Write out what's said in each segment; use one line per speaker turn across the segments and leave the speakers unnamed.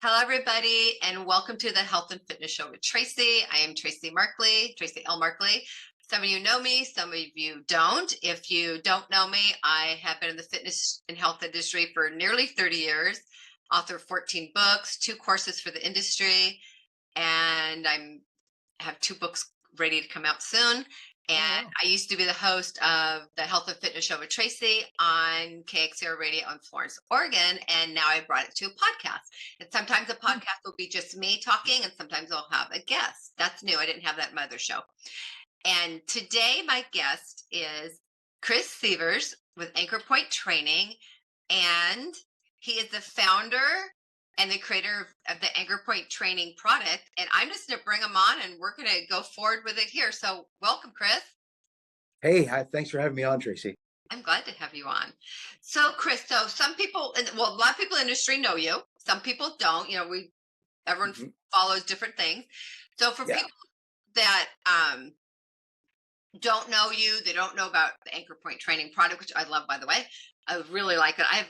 Hello, everybody, and welcome to the Health and Fitness Show with Tracy. I am Tracy Markley, Tracy L. Markley. Some of you know me, some of you don't. If you don't know me, I have been in the fitness and health industry for nearly 30 years, author of 14 books, 2 courses for the industry, and I have 2 books ready to come out soon. And I used to be the host of the Health and Fitness Show with Tracy on KXR Radio in Florence, Oregon. And now I brought it to a podcast. And sometimes the podcast will be just me talking, and sometimes I'll have a guest. That's new. I didn't have that in my other show. And today my guest is Chris Severs with Anchor Point Training. And he is the founder and the creator of the Anchor Point Training product. And I'm just going to bring him on, and we're going to go forward with it here. So welcome, Chris.
Hey, thanks for having me on, Tracy.
I'm glad to have you on. So, Chris, some people, a lot of people in the industry know you. Some people don't. Everyone follows different things. So for people that don't know you, they don't know about the Anchor Point Training product, which I love, by the way. I really like it. I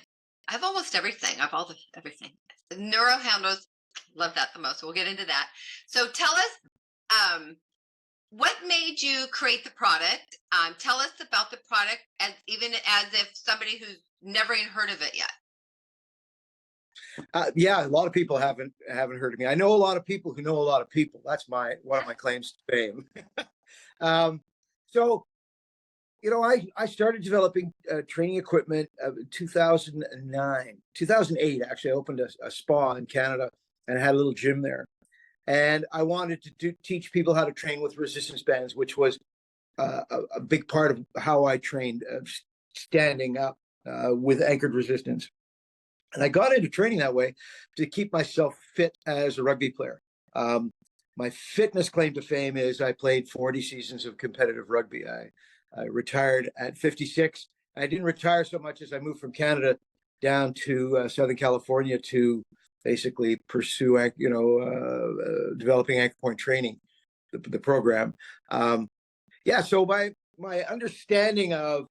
have almost everything. I have everything. The neuro handles, love that the most. We'll get into that. So tell us, what made you create the product? Tell us about the product, even as if somebody who's never even heard of it yet.
A lot of people haven't heard of me. I know a lot of people who know a lot of people. That's one of my claims to fame. I started developing training equipment in 2008. Actually, I opened a spa in Canada and I had a little gym there. And I wanted to teach people how to train with resistance bands, which was a big part of how I trained, standing up with anchored resistance. And I got into training that way to keep myself fit as a rugby player. My fitness claim to fame is I played 40 seasons of competitive rugby. I retired at 56. I didn't retire so much as I moved from Canada down to Southern California to basically pursue, developing Anchor Point Training, the program. So my understanding of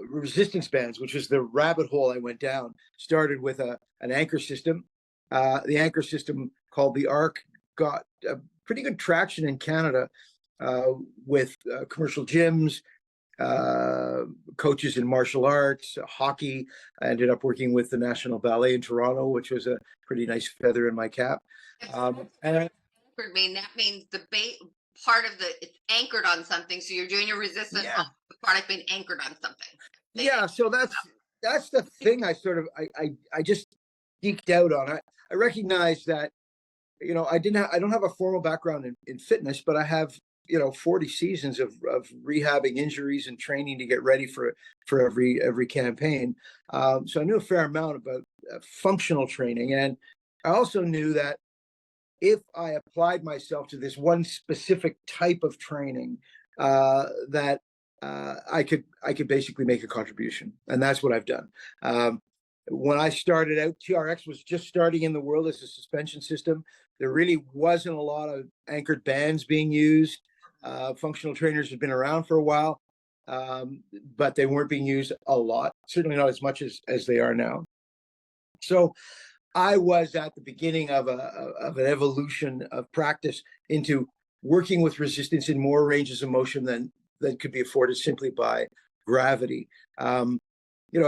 resistance bands, which was the rabbit hole I went down, started with an anchor system. The anchor system called the ARC got pretty good traction in Canada with commercial gyms, coaches in martial arts, hockey. I ended up working with the National Ballet in Toronto, which was a pretty nice feather in my cap.
That means the part of it's anchored on something. So you're doing your resistance on the product being anchored on something.
So that's the thing I just geeked out on. I recognize that, I don't have a formal background in fitness, but I have 40 seasons of rehabbing injuries and training to get ready for every campaign. So I knew a fair amount about functional training. And I also knew that if I applied myself to this one specific type of training, that I could basically make a contribution. And that's what I've done. When I started out, TRX was just starting in the world as a suspension system. There really wasn't a lot of anchored bands being used. Functional trainers had been around for a while, but they weren't being used a lot, certainly not as much as they are now. So I was at the beginning of an evolution of practice into working with resistance in more ranges of motion than could be afforded simply by gravity. At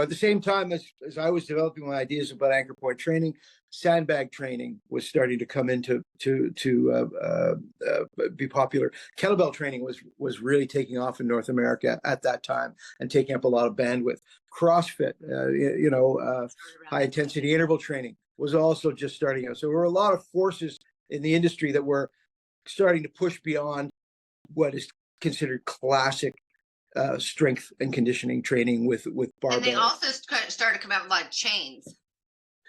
the same time as I was developing my ideas about Anchor Point Training, sandbag training was starting to come into be popular. Kettlebell training was really taking off in North America at that time and taking up a lot of bandwidth. CrossFit, high intensity interval training was also just starting out. So there were a lot of forces in the industry that were starting to push beyond what is considered classic strength and conditioning training with barbell.
And they also started to come out with a lot of chains,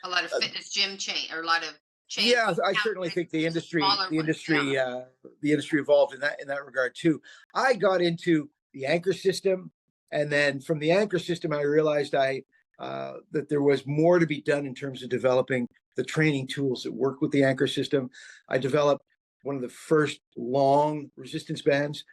a lot of fitness gym chain, or a lot of chains.
Yeah, I certainly think the industry evolved in that regard too. I got into the anchor system, and then from the anchor system, I realized that there was more to be done in terms of developing the training tools that work with the anchor system. I developed one of the first long resistance bands.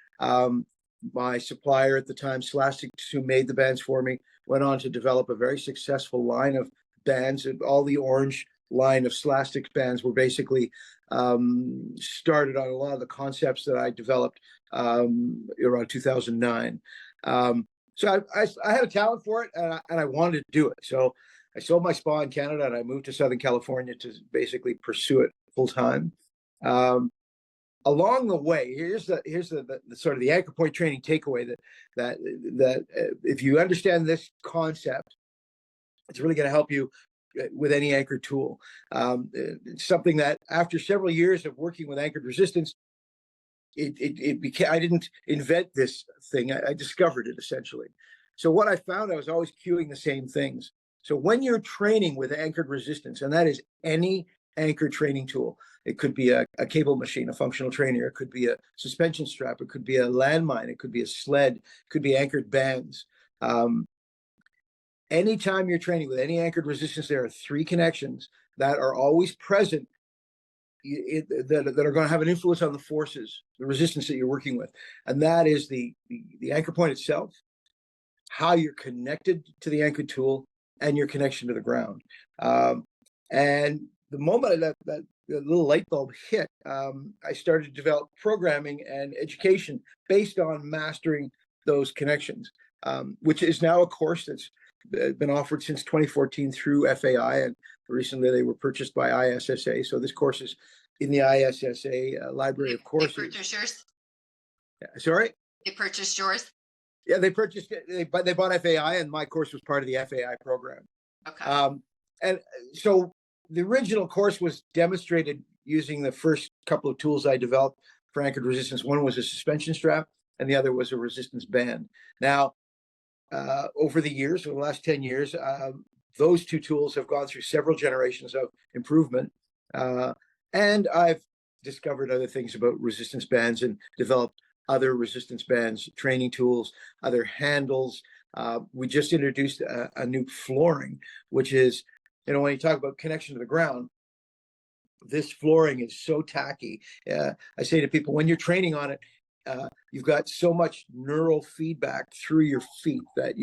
My supplier at the time, Slastic, who made the bands for me, went on to develop a very successful line of bands, all the orange line of Slastic bands were basically started on a lot of the concepts that I developed around 2009. So I had a talent for it, and I wanted to do it. So I sold my spa in Canada, and I moved to Southern California to basically pursue it full time. Along the way, here's the sort of the anchor point training takeaway that if you understand this concept, it's really going to help you with any anchor tool. It's something that after several years of working with anchored resistance, it became, I didn't invent this thing. I discovered it essentially. So what I found, I was always cueing the same things. So when you're training with anchored resistance, and that is any anchor training tool, it could be a cable machine, a functional trainer, it could be a suspension strap, it could be a landmine, it could be a sled, it could be anchored bands. Anytime you're training with any anchored resistance, there are three connections that are always present that are going to have an influence on the forces, the resistance that you're working with. And that is the anchor point itself, how you're connected to the anchor tool, and your connection to the ground. And the moment that little light bulb hit, I started to develop programming and education based on mastering those connections, which is now a course that's been offered since 2014 through FAI, and recently they were purchased by ISSA. So this course is in the ISSA library of courses.
They purchased yours?
Sorry?
They purchased yours?
Yeah, they purchased it. They bought FAI, and my course was part of the FAI program.
Okay.
And so the original course was demonstrated using the first couple of tools I developed for anchored resistance. One was a suspension strap, and the other was a resistance band. Now, over the years, over the last 10 years, those two tools have gone through several generations of improvement. And I've discovered other things about resistance bands and developed other resistance bands, training tools, other handles. We just introduced a new flooring, which is, when you talk about connection to the ground, this flooring is so tacky. I say to people, when you're training on it, you've got so much neural feedback through your feet that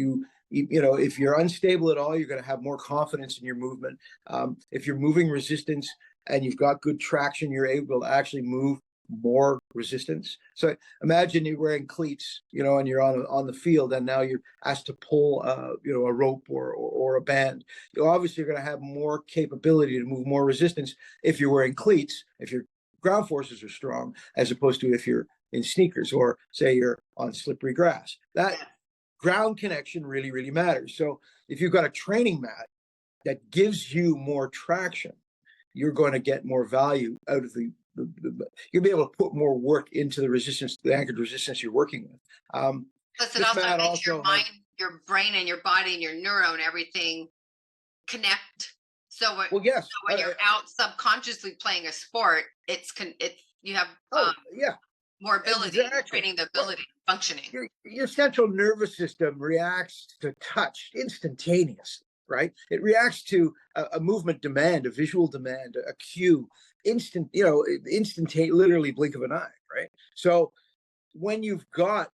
if you're unstable at all, you're going to have more confidence in your movement. If you're moving resistance and you've got good traction, you're able to actually move more resistance. So imagine you're wearing cleats, and you're on the field, and now you're asked to pull, a rope or a band. You obviously are going to have more capability to move more resistance if you're wearing cleats, if your ground forces are strong, as opposed to if you're in sneakers, or say you're on slippery grass. That ground connection really, really matters. So if you've got a training mat that gives you more traction, you're going to get more value out of you'll be able to put more work into the resistance, the anchored resistance you're working with.
Plus, it also makes your mind, your brain, and your body, and your neuron, everything connect. So when you're out subconsciously playing a sport, you have more ability, training the ability, functioning.
Your central nervous system reacts to touch instantaneously, right? It reacts to a movement demand, a visual demand, a cue, literally blink of an eye, right? So when you've got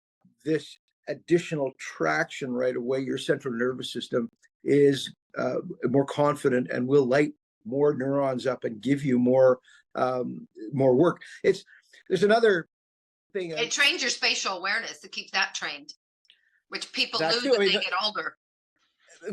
this additional traction right away, your central nervous system is more confident and will light more neurons up and give you more work. There's another thing.
It trains your spatial awareness. It keeps that trained, which people lose as they get older.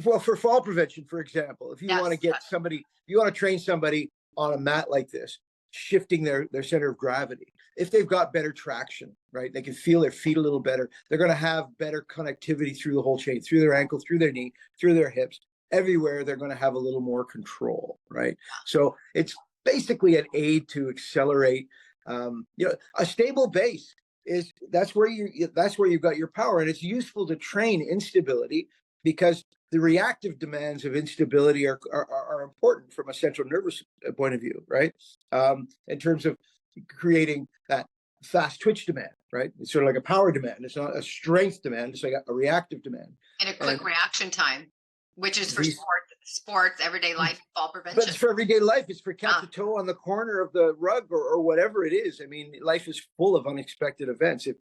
Well, for fall prevention, for example, if you want to get somebody, you want to train somebody on a mat like this, shifting their center of gravity. If they've got better traction, right, they can feel their feet a little better. They're going to have better connectivity through the whole chain, through their ankle, through their knee, through their hips. Everywhere they're going to have a little more control, right? So it's basically an aid to accelerate. A stable base that's where you've got your power, and it's useful to train instability because the reactive demands of instability are important from a central nervous point of view, right? In terms of creating that fast twitch demand, right? It's sort of like a power demand. It's not a strength demand. It's like a reactive demand.
And a quick reaction time, which is for sports, everyday life, fall prevention.
But it's for everyday life. It's for catch a toe on the corner of the rug or whatever it is. I mean, life is full of unexpected events. If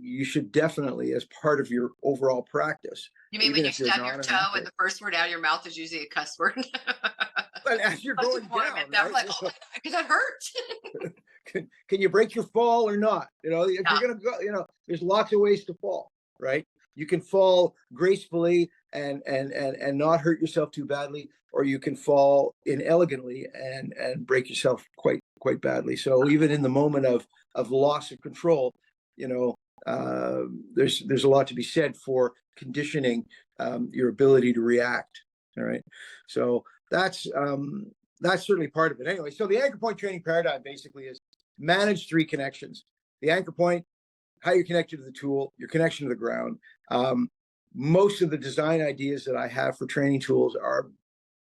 you should definitely, as part of your overall practice.
You mean when you stub your toe and the first word out of your mouth is usually a cuss word?
and as you're going down,
I'm
right?
like, oh my God, because that hurts.
Can you break your fall or not? If
Yeah.
you're gonna go, there's lots of ways to fall, right? You can fall gracefully and not hurt yourself too badly, or you can fall inelegantly and break yourself quite badly. So even in the moment of loss of control, you know, there's a lot to be said for conditioning your ability to react. All right, so that's certainly part of it. Anyway, so the anchor point training paradigm basically is manage three connections: the anchor point, how you're connected to the tool, your connection to the ground. Most of the design ideas that I have for training tools are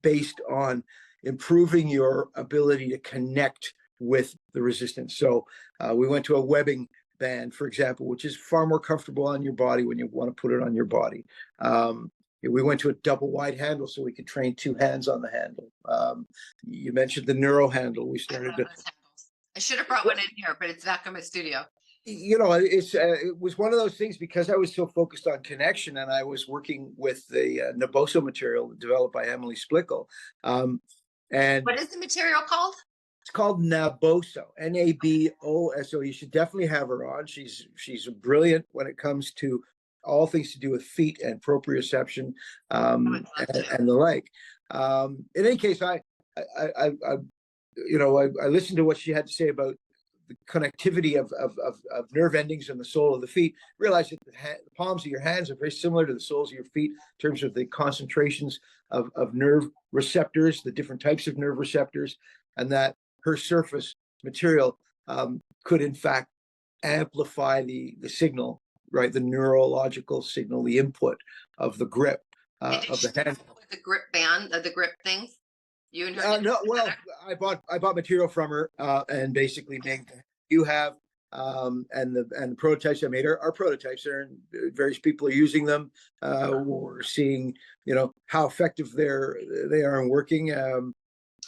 based on improving your ability to connect with the resistance. So we went to a webbing band, for example, which is far more comfortable on your body when you want to put it on your body. We went to a double wide handle so we could train two hands on the handle. You mentioned the neuro handle. We started to.
I should have brought one in here, but it's back in my studio.
It was one of those things because I was so focused on connection, and I was working with the Naboso material developed by Emily Splickle. And
what is the material called?
It's called Naboso, Naboso. You should definitely have her on. She's brilliant when it comes to all things to do with feet and proprioception and the like. In any case, I listened to what she had to say about the connectivity of nerve endings in the sole of the feet. Realize that the palms of your hands are very similar to the soles of your feet in terms of the concentrations of nerve receptors, the different types of nerve receptors, and that her surface material could in fact amplify the signal, right? The neurological signal, the input of the grip of the hand.
With the grip band, the grip things. You and her.
No, well, I bought material from her and basically made. You have and the prototypes I made are prototypes. Various people are using them. We're seeing how effective they are in working.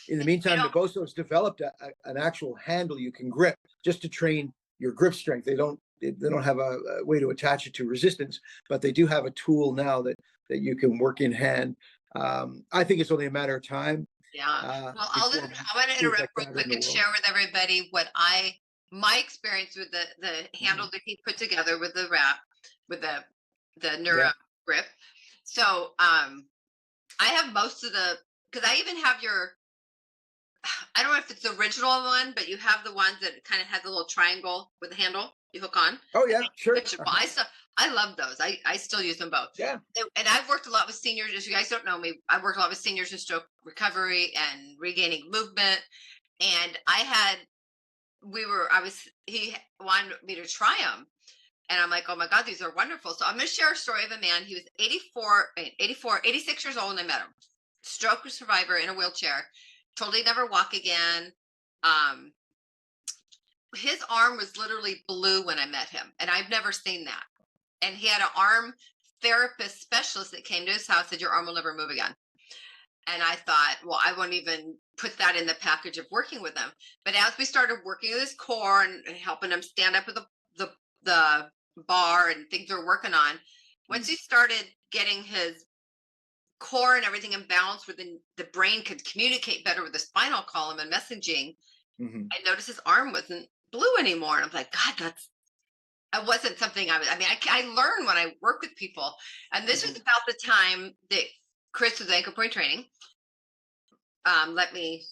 In the meantime, Naboso has developed an actual handle you can grip just to train your grip strength. They don't have a way to attach it to resistance, but they do have a tool now that you can work in hand. I think it's only a matter of time.
Yeah. Well, I want to interrupt real quick and share with everybody my experience with the handle that he put together with the wrap, with the neuro grip. So I have most of because I even have I don't know if it's the original one, but you have the ones that kind of has a little triangle with the handle you hook on.
Oh yeah, sure.
I love those. I still use them both.
Yeah.
And I've worked a lot with seniors. If you guys don't know me, I've worked a lot with seniors in stroke recovery and regaining movement. And he wanted me to try them. And I'm like, oh my God, these are wonderful. So I'm going to share a story of a man. He was 86 years old, and I met him. Stroke survivor in a wheelchair. Totally never walk again. His arm was literally blue when I met him, and I've never seen that. And he had an arm therapist specialist that came to his house and said, your arm will never move again. And I thought, well, I won't even put that in the package of working with him. But as we started working with his core and helping him stand up with the bar and things we're working on, once he started getting his core and everything in balance where the brain could communicate better with the spinal column and messaging, I noticed his arm wasn't blue anymore. And I'm like, God, it wasn't something I learn when I work with people. And this was about the time that Chris was anchor point training. Let me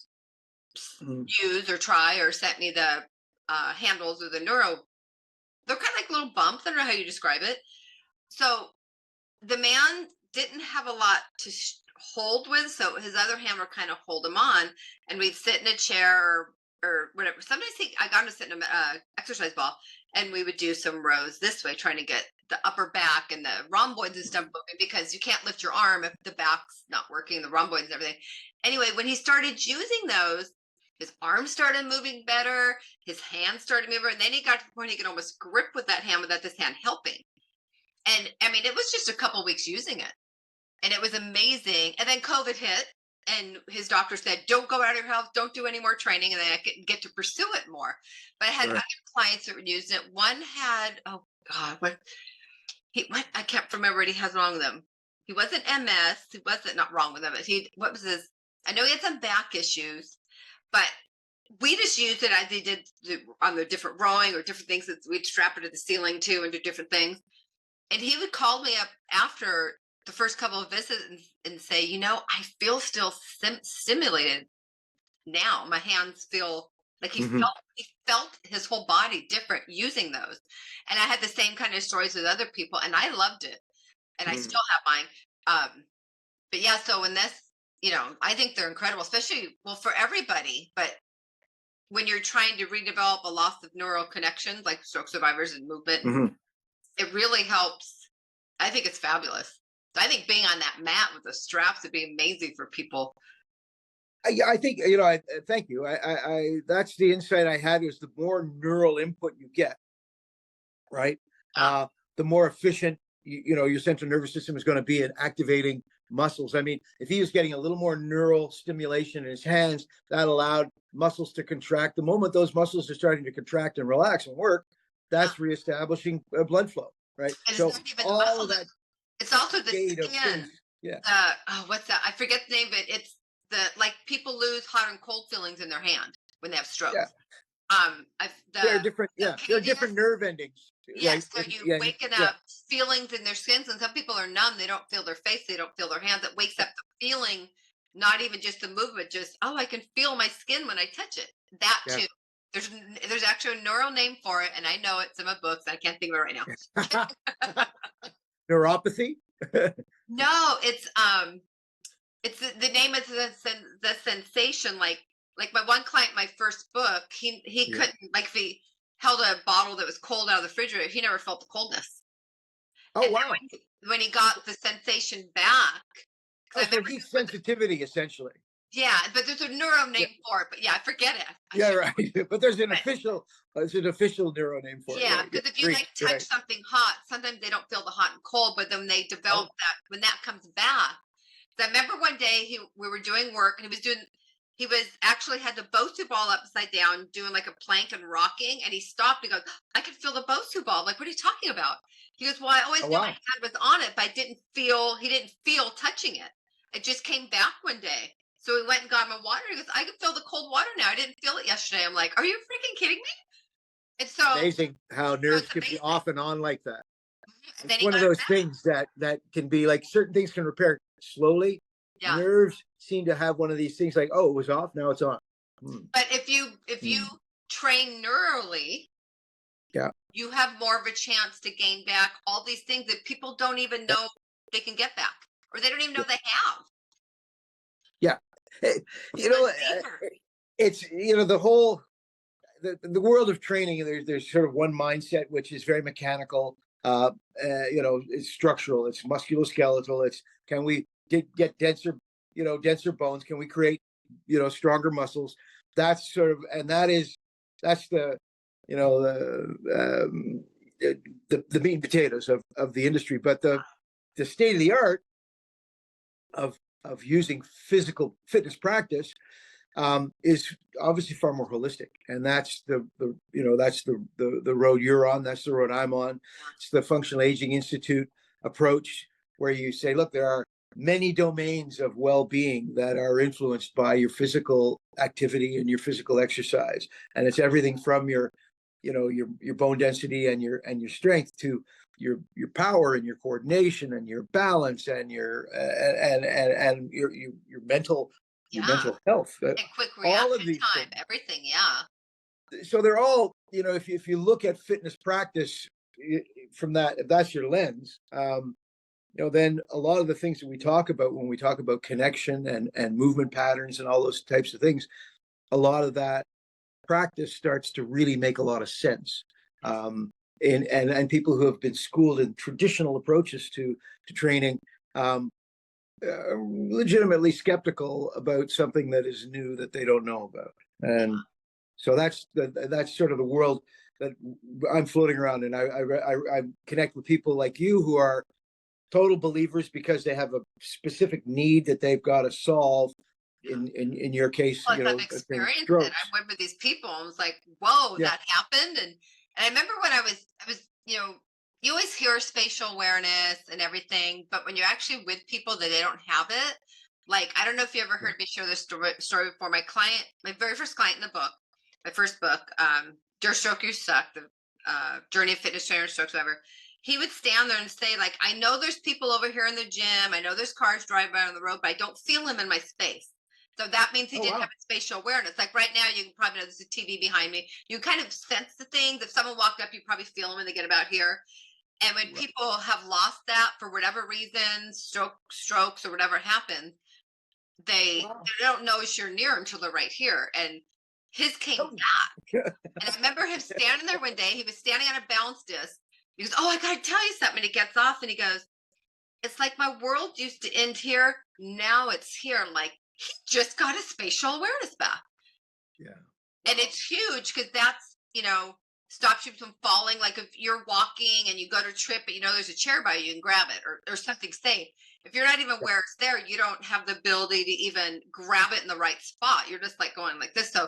use or try or sent me the handles or the neuro. They're kind of like little bumps. I don't know how you describe it. So the man didn't have a lot to hold with. So his other hand would kind of hold him on, and we'd sit in a chair or whatever. Sometimes I got him to sit in an exercise ball, and we would do some rows this way, trying to get the upper back and the rhomboids and stuff moving, because you can't lift your arm if the back's not working, the rhomboids and everything. Anyway, when he started using those, his arms started moving better, his hands started moving, and then he got to the point he could almost grip with that hand without this hand helping. And it was just a couple weeks using it, and it was amazing. And then COVID hit, and his doctor said, don't go out of your house, don't do any more training. And then I could get to pursue it more. But I had other clients that were using it. One had, oh God, I can't remember what he has wrong with him. He wasn't MS. He wasn't not wrong with him. But what was his, I know he had some back issues, but we just used it as they did on the different rowing or different things that we'd strap it to the ceiling too and do different things. And he would call me up after the first couple of visits and say, I feel still stimulated now. My hands feel like
Hmm.
he felt his whole body different using those. And I had the same kind of stories with other people, and I loved it. And I
Hmm.
still have mine. But yeah, so when this, I think they're incredible, especially, well, for everybody, but when you're trying to redevelop a loss of neural connections like stroke survivors and movement,
Hmm.
it really helps. I think it's fabulous. So I think being on that mat with the straps would be amazing for people.
I think, thank you. That's the insight I had, is the more neural input you get, right?
Yeah.
The more efficient, your central nervous system is going to be in activating muscles. I mean, if he was getting a little more neural stimulation in his hands, that allowed muscles to contract. The moment those muscles are starting to contract and relax and work,
Yeah.
that's reestablishing blood flow, right?
And it's
So
not even the
all
muscle
of that
it's also the
cascade of
skin.
things, yeah,
What's that? I forget the name of it. It's like people lose hot and cold feelings in their hand when they have
yeah,
strokes.
there are different,
The
yeah, there are
caviness.
different nerve endings, right?
Yes, so you
Yeah,
waken
yeah,
up feelings in their skins, and some people are numb. They don't feel their face. They don't feel their hands. It wakes up the feeling, not even just the movement. Just I can feel my skin when I touch it. That
yeah.
too. There's actually a neural name for it, and I know it's in my books. I can't think of it right now.
Neuropathy.
No, it's the name is the sensation. Like my one client, my first book, he
Yeah.
couldn't, like, if he held a bottle that was cold out of the refrigerator, he never felt the coldness.
Oh,
And then
wow.
when he got the sensation back,
Oh,
because I
so
remember
heat sensitivity, essentially.
yeah, but there's a neuro
Yeah.
name for it. But yeah, I forget it. I
Yeah,
should.
right. But
But
there's an official neuro name for it,
yeah,
right? Yeah.
because if you
Great.
like touch
Right.
something hot, sometimes they don't feel the hot and cold, but then they
Oh,
develop that when that comes back. So I remember one day we were doing work, and he was actually had the Bosu ball upside down doing like a plank and rocking, and he stopped and goes, I could feel the Bosu ball. I'm like, what are you talking about? He goes, well, I always
oh,
knew my
wow.
hand was on it, but he didn't feel touching it. It just came back one day. So we went and got him a water. He goes, I can feel the cold water now. I didn't feel it yesterday. I'm like, are you freaking kidding me? And
Amazing how
so
nerves
it's
can be
amazing.
off and on like that.
And then
It's
he
one of
got it
those
back.
things that can be like, certain things can repair slowly.
Yeah.
Nerves seem to have one of these things like, oh, it was off, now it's on. Hmm.
But if you
Hmm.
train neurally,
Yeah.
you have more of a chance to gain back all these things that people don't even
Yeah.
know they can get back, or they don't even know
Yeah.
they have.
Yeah. Eh, You know,
Unsafer.
it's, the whole, the world of training, there's sort of one mindset which is very mechanical. It's structural, it's musculoskeletal. It's, can we get denser, denser bones? Can we create, stronger muscles? That's sort of, and that's the, you know the meat and potatoes of the industry. But the state of the art of using physical fitness practice is obviously far more holistic, and that's the road you're on. That's the road I'm on. It's the Functional Aging Institute approach, where you say, look, there are many domains of well-being that are influenced by your physical activity and your physical exercise, and it's everything from your bone density and your strength, to your power and your coordination and your balance and your mental,
Yeah,
health,
and quick
all of
reaction
these
time,
things.
everything. Yeah,
So they're all, if you look at fitness practice from that, if that's your lens, then a lot of the things that we talk about when we talk about connection and movement patterns and all those types of things, a lot of that practice starts to really make a lot of sense. And people who have been schooled in traditional approaches to training, legitimately skeptical about something that is new that they don't know about. And so that's sort of the world that I'm floating around in. I connect with people like you who are total believers because they have a specific need that they've got to solve. In your case,
well, I've experienced it. I
strokes.
went with these people and was like, "Whoa,
Yeah,
that happened!" And I remember when I was, you always hear spatial awareness and everything, but when you're actually with people that they don't have it, Like, I don't know if you ever
Yeah.
heard me share this story before. My very first client in the book, my first book, Dear Stroke You Suck, the Journey of Fitness Trainer Strokes, whatever. He would stand there and say, like, I know there's people over here in the gym. I know there's cars driving by on the road, but I don't feel him in my space. So that means he
Oh,
didn't
wow.
have spatial awareness. Like right now, you can probably know there's a TV behind me. You kind of sense the things. If someone walked up, you probably feel them when they get about here. And when
Right.
people have lost that for whatever reason, strokes or whatever happens,
Wow.
they don't notice you're near until they're right here. And his came
Oh,
back. And I remember him standing there one day. He was standing on a balance disc. He goes, "Oh, I gotta tell you something." And he gets off and he goes, "It's like my world used to end here. Now it's here." I'm like, he just got his spatial awareness back.
yeah.
And
Wow.
it's huge because that's, stops you from falling. Like if you're walking and you go to trip, but there's a chair by you, you can grab it or something safe. If you're not even aware it's there, you don't have the ability to even grab it in the right spot. You're just like going like this. So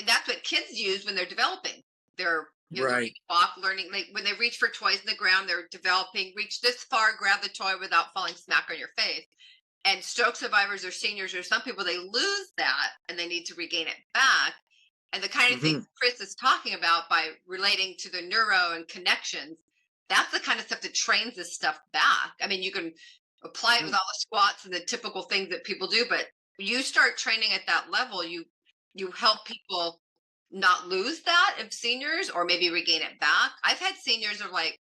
that's what kids use when they're developing. They're learning
Right.
to walk, learning like when they reach for toys in the ground, they're developing, reach this far, grab the toy without falling smack on your face. And stroke survivors or seniors or some people, they lose that and they need to regain it back. And the kind of things
Hmm.
Chris is talking about by relating to the neuro and connections, that's the kind of stuff that trains this stuff back. I mean, you can apply it with all the squats and the typical things that people do, but you start training at that level, you help people not lose that of seniors or maybe regain it back. I've had seniors are like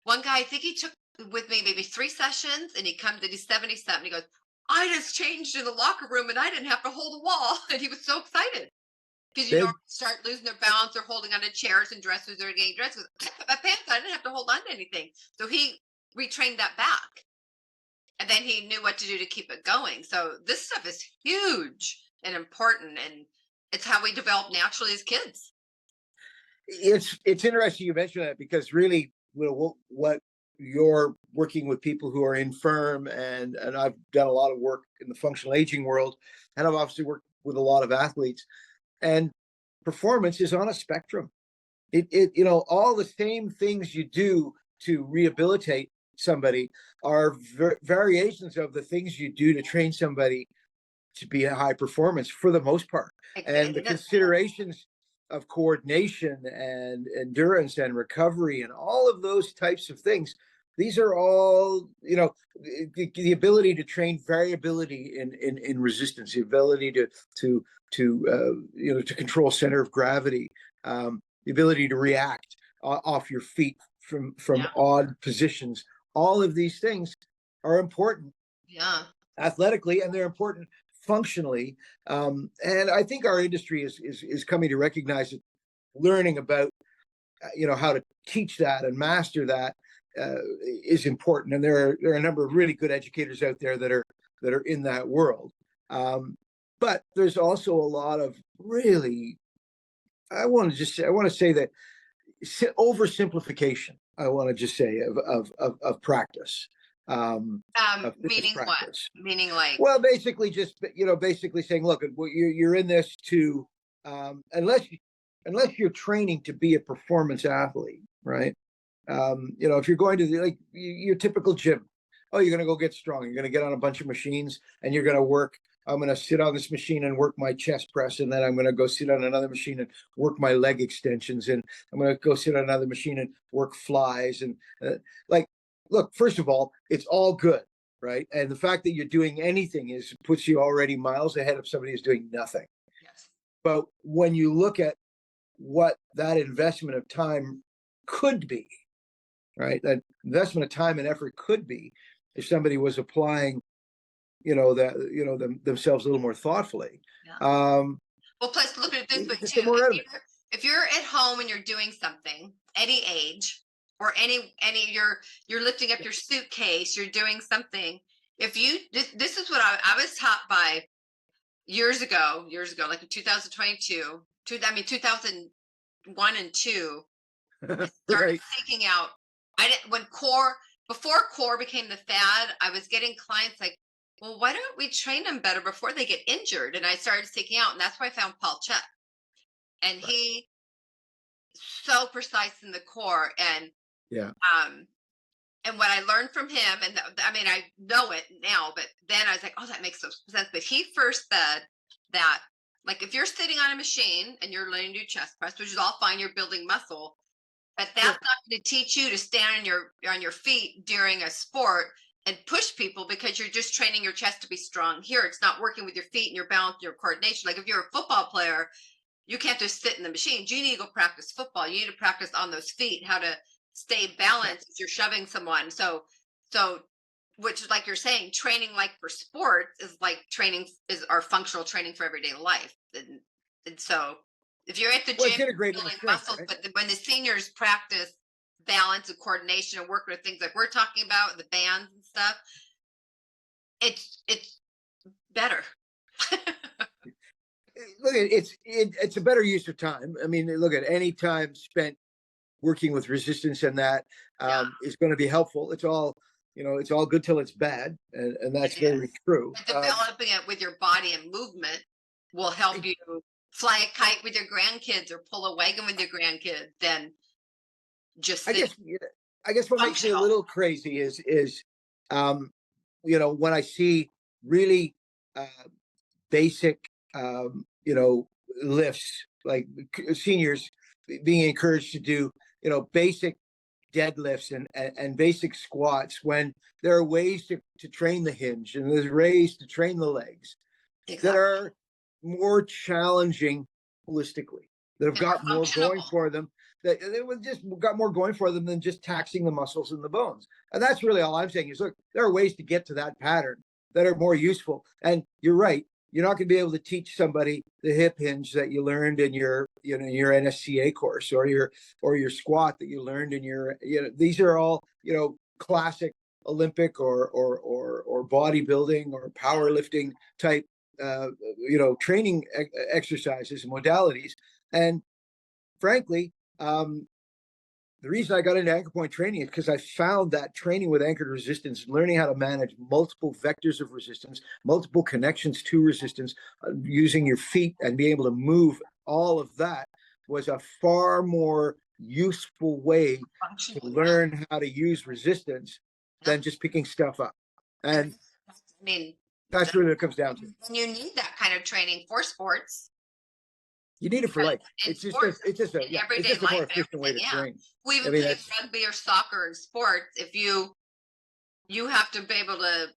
one guy, I think he took with me maybe 3 sessions and he comes and he's 77. He goes, I just changed in the locker room and I didn't have to hold a wall. And he was so excited because
Big.
start losing their balance or holding onto chairs and dressers or getting dressed. My pants, I didn't have to hold on to anything. So he retrained that back. And then he knew what to do to keep it going. So this stuff is huge and important. And it's how we develop naturally as kids.
It's interesting you mentioned that because really, what you're working with people who are infirm, and I've done a lot of work in the functional aging world, and I've obviously worked with a lot of athletes, and performance is on a spectrum. All the same things you do to rehabilitate somebody are variations of the things you do to train somebody to be a high performance for the most part. And the
It is.
considerations of coordination and endurance and recovery and all of those types of things, these are all, the ability to train variability in resistance, the ability to control center of gravity, the ability to react off your feet from
Yeah.
odd positions. All of these things are important
Yeah.
athletically, and they're important functionally. And I think our industry is coming to recognize it, learning about how to teach that and master that is important. And there are a number of really good educators out there that are in that world. But there's also a lot of really, I want to say that oversimplification. I want to just say of practice. Of fitness
Meaning what?
practice.
Meaning like,
Well, basically, basically saying, look, you're in this to, unless you're training to be a performance athlete, right? If you're going to like your typical gym, oh, you're going to go get strong. You're going to get on a bunch of machines and you're going to work. I'm going to sit on this machine and work my chest press, and then I'm going to go sit on another machine and work my leg extensions, and I'm going to go sit on another machine and work flies, and like, look, first of all, it's all good, right? And the fact that you're doing anything puts you already miles ahead of somebody who's doing nothing.
yes.
But when you look at what that investment of time could be, right? That investment of time and effort could be if somebody was applying, themselves a little more thoughtfully.
Yeah.
Um,
Well, plus look at it this
you
way
could just
too.
get more out of it.
If you're at home and you're doing something, any age, or any you're lifting up your suitcase, you're doing something. If you this is what I was taught by years ago, like in 2022, 2001 and 2, I started
Right.
seeking out. I didn't when core before core became the fad. I was getting clients like, well, why don't we train them better before they get injured? And I started seeking out, and that's why I found Paul Check, and
Right.
he so precise in the core, and
Yeah.
um, And what I learned from him, and I mean, I know it now, but then I was like, oh, that makes so sense. But he first said that, like, if you're sitting on a machine and you're learning to do chest press, which is all fine, you're building muscle, but that's
Sure.
not going to teach you to stand on your feet during a sport and push people, because you're just training your chest to be strong here. It's not working with your feet and your balance, your coordination. Like if you're a football player, you can't just sit in the machines. You need to go practice football. You need to practice on those feet, how to stay balanced if you're shoving someone. So, which is like you're saying, training like for sports is like training is our functional training for everyday life. And so, if you're at the
Well, it's
gym, you're
integrated with
building
strength,
muscles,
right?
but when the seniors practice balance and coordination and work with things like we're talking about, the bands and stuff, it's better.
Look, it's a better use of time. I mean, look at any time spent working with resistance, and that
Yeah,
is going to be helpful. It's all, it's all good till it's bad, and
it
that's very
is.
true.
But developing it with your body and movement will help you fly a kite with your grandkids or pull a wagon with your grandkids than just
I
sitting
guess I guess what makes me a
functional.
little crazy is um, when I see really uh, basic lifts, like seniors being encouraged to do basic deadlifts and basic squats, when there are ways to train the hinge, and there's ways to train the legs that
Exactly.
are more challenging holistically, that have
And more
got more going
functional.
for them, that they would just got more going for them than just taxing the muscles and the bones. And that's really all I'm saying is, look, there are ways to get to that pattern that are more useful. And you're right. You're not going to be able to teach somebody the hip hinge that you learned in your NSCA course, or your squat that you learned in your, these are all, classic Olympic or bodybuilding or powerlifting type uh, training exercises and modalities. And frankly, the reason I got into anchor point training is because I found that training with anchored resistance, learning how to manage multiple vectors of resistance, multiple connections to resistance, using your feet and being able to move all of that, was a far more useful way to
Functional, yeah.
learn how to use resistance
Yeah.
than just picking stuff up.
And
And
I mean,
that's what it comes down to.
and you need that kind of training for sports,
You need it for
because
life.
in
It's just a,
sports,
it's just a,
in
yeah, it's
everyday
just a more
life and
efficient way
everything,
to
yeah.
train.
We
I
even
mean,
play
that's
rugby or soccer and sports. If you have to be able to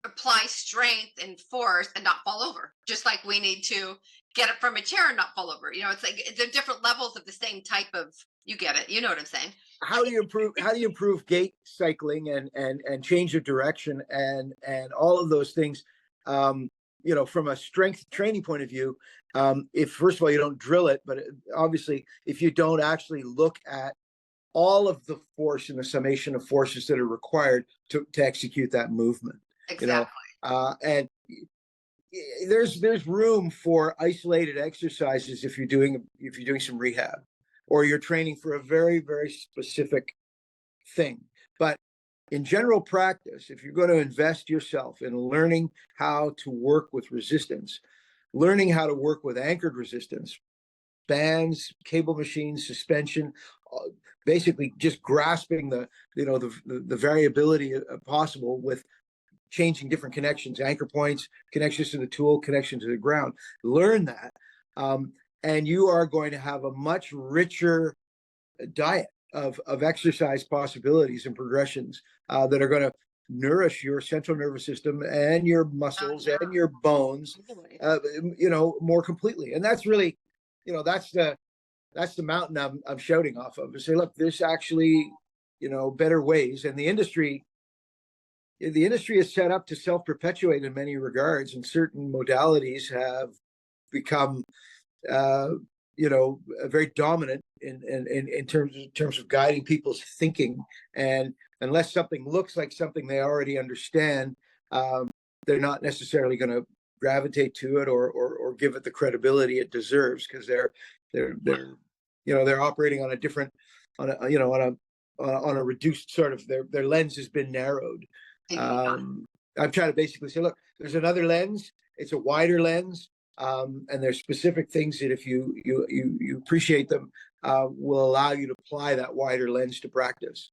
apply strength and force and not fall over, just like we need to get up from a chair and not fall over. It's like they're different levels of the same type of, you get it, you know what I'm saying.
how do you improve gait cycling and change of direction and all of those things, from a strength training point of view. If first of all you don't drill it, but obviously if you don't actually look at all of the force and the summation of forces that are required to execute that movement, you know
Exactly.
and there's room for isolated exercises if you're doing some rehab, or you're training for a very, very specific thing. But in general practice, if you're going to invest yourself in learning how to work with resistance, learning how to work with anchored resistance, bands, cable machines, suspension, basically just grasping the variability possible with changing different connections, anchor points, connections to the tool, connection to the ground. Learn that, and you are going to have a much richer diet of exercise possibilities and progressions that are going to nourish your central nervous system and your
Oh
muscles
yeah,
and your bones,
totally.
more completely. And that's really, that's the mountain I'm shouting off of. To say, look, there's actually, better ways, and the industry is set up to self-perpetuate in many regards, and certain modalities have become, uh, very dominant in terms of guiding people's thinking. And unless something looks like something they already understand, they're not necessarily going to gravitate to it or give it the credibility it deserves, because they're operating on a different, on a you know on a reduced sort of, their lens has been narrowed.
Yeah.
um, I'm trying to basically say, look, there's another lens. It's a wider lens, and there's specific things that if you appreciate them, will allow you to apply that wider lens to practice.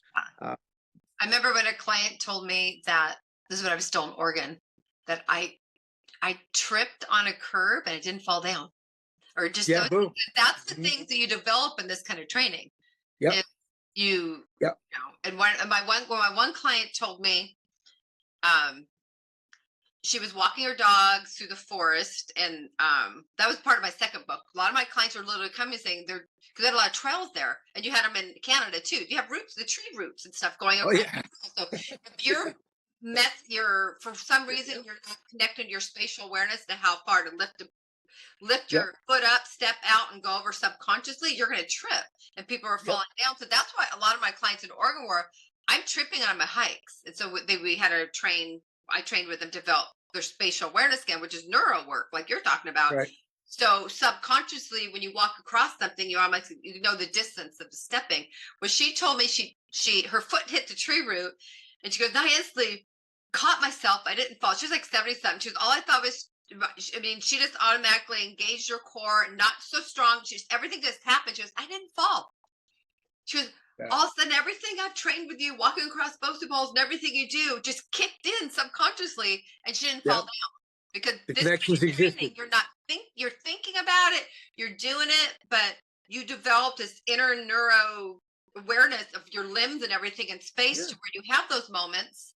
remember when a client told me that this is when I was still in Oregon, that I tripped on a curb and it didn't fall down. Or just
Yeah,
those,
boom.
that's the
Mhm.
things that you develop in this kind of training.
Yep.
If you,
Yep.
you know, and my one client told me, um, she was walking her dogs through the forest, and that was part of my second book. A lot of my clients are literally coming saying they're because they had a lot of trails there, and you had them in Canada too. You have roots, the tree roots and stuff going
Oh
across.
yeah.
So if you're for some reason you're not connected your spatial awareness to how far to lift
Yep.
your foot up, step out, and go over subconsciously, you're going to trip. And people are
Yep.
falling down. So that's why a lot of my clients in Oregon were, I'm tripping on my hikes. And so we had to train, I trained with them to develop their spatial awareness again, which is neuro work, like you're talking about.
Right.
So subconsciously, when you walk across something, you know the distance of the stepping. Well, she told me her foot hit the tree root, and she goes, I instantly caught myself. I didn't fall. She was like 70-something. She was all I thought was, I mean, she just automatically engaged her core, not so strong. Everything just happened. She goes, I didn't fall. She was
Yeah.
all of a sudden everything I've trained with you, walking across bocce balls and everything you do, just kicked in subconsciously, and she didn't fall down because
The
this
connections existed.
you're thinking about it, you're doing it, but you develop this inner neuro awareness of your limbs and everything in space to where you have those moments,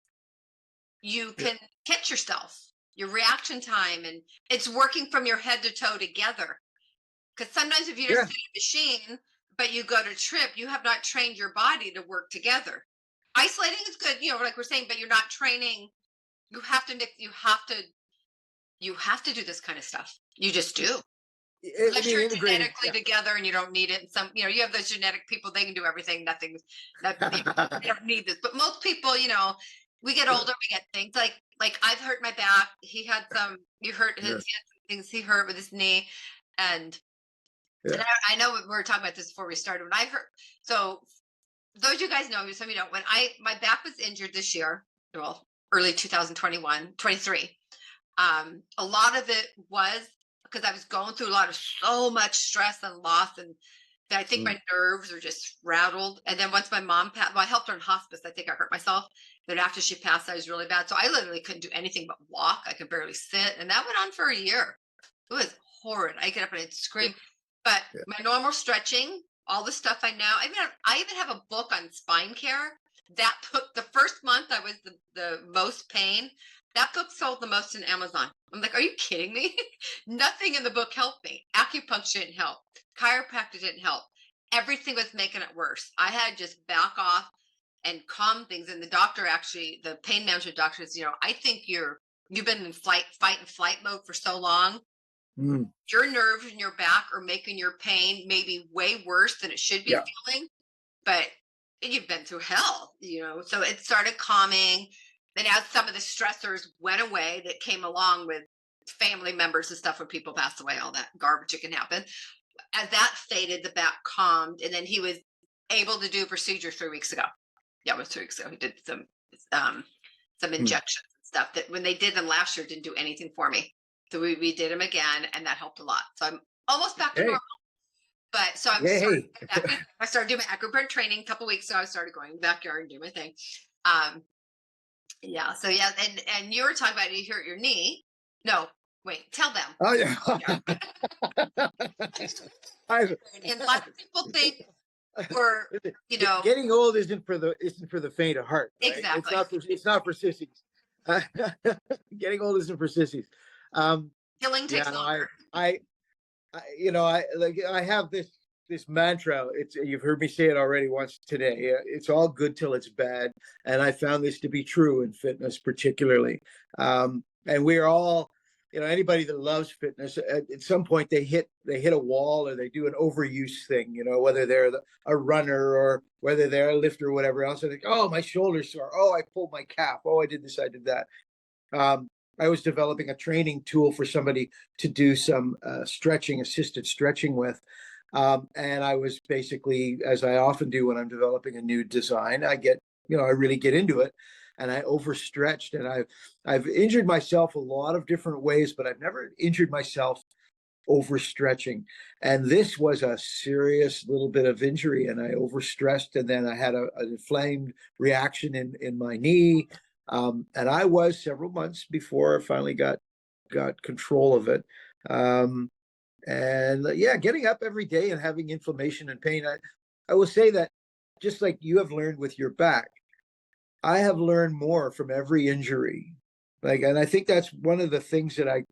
you can catch yourself, your reaction time, and it's working from your head to toe together. Because sometimes if you just sit in a machine, but you go to trip, you have not trained your body to work together. Isolating is good, like we're saying, but you're not training. You have to mix. You have to do this kind of stuff. You just do. Unless you're
Integrating.
genetically together and you don't need it. And you have those genetic people, they can do everything. They don't need this. But most people, we get older, we get things like I've hurt my back. You hurt he had some things he hurt with his knee. And I know we were talking about this before we started. When I hurt, so those you guys know, some of you don't. When my back was injured this year, well, early 2021, 23. A lot of it was because I was going through so much stress and loss, and I think my nerves are just rattled. And then once my mom passed, well, I helped her in hospice. I think I hurt myself. Then after she passed, I was really bad. So I literally couldn't do anything but walk. I could barely sit, and that went on for a year. It was horrid. I get up and I'd scream. But my normal stretching, all the stuff I know. I even have a book on spine care. That book, the first month I was the most pain. That book sold the most in Amazon. I'm like, are you kidding me? Nothing in the book helped me. Acupuncture didn't help. Chiropractic didn't help. Everything was making it worse. I had to just back off and calm things. And the doctor the pain management doctor says, I think you've been in fight and flight mode for so long. Your nerves in your back are making your pain maybe way worse than it should be feeling. But you've been through hell, So it started calming. Then as some of the stressors went away that came along with family members and stuff when people pass away, all that garbage that can happen. As that faded, the back calmed, and then he was able to do a procedure 3 weeks ago. Yeah, it was 3 weeks ago. He did some injections and stuff that when they did them last year didn't do anything for me. So we did them again, and that helped a lot. So I'm almost back to normal. But so I started doing my acupuncture training a couple of weeks ago. I started going in the backyard and doing my thing. So and you were talking about you hurt your knee. No, wait, tell them.
Oh yeah.
And a lot of people think
getting old isn't for the faint of heart. Right?
Exactly.
It's not for sissies. Getting old isn't for sissies.
Healing takes longer.
I have this mantra. You've heard me say it already once today. It's all good till it's bad, and I found this to be true in fitness, particularly. And we're all, anybody that loves fitness, at some point they hit a wall, or they do an overuse thing. Whether they're a runner or whether they're a lifter or whatever else. I think, oh, my shoulder's sore. Oh, I pulled my calf. Oh, I did this. I did that. I was developing a training tool for somebody to do some assisted stretching with. And I was basically, as I often do when I'm developing a new design, I really get into it, and I overstretched, and I've injured myself a lot of different ways, but I've never injured myself overstretching. And this was a serious little bit of injury, and I overstressed, and then I had an inflamed reaction in my knee. And I was several months before I finally got control of it. And yeah, getting up every day and having inflammation and pain. I will say that just like you have learned with your back, I have learned more from every injury. Like, and I think that's one of the things that I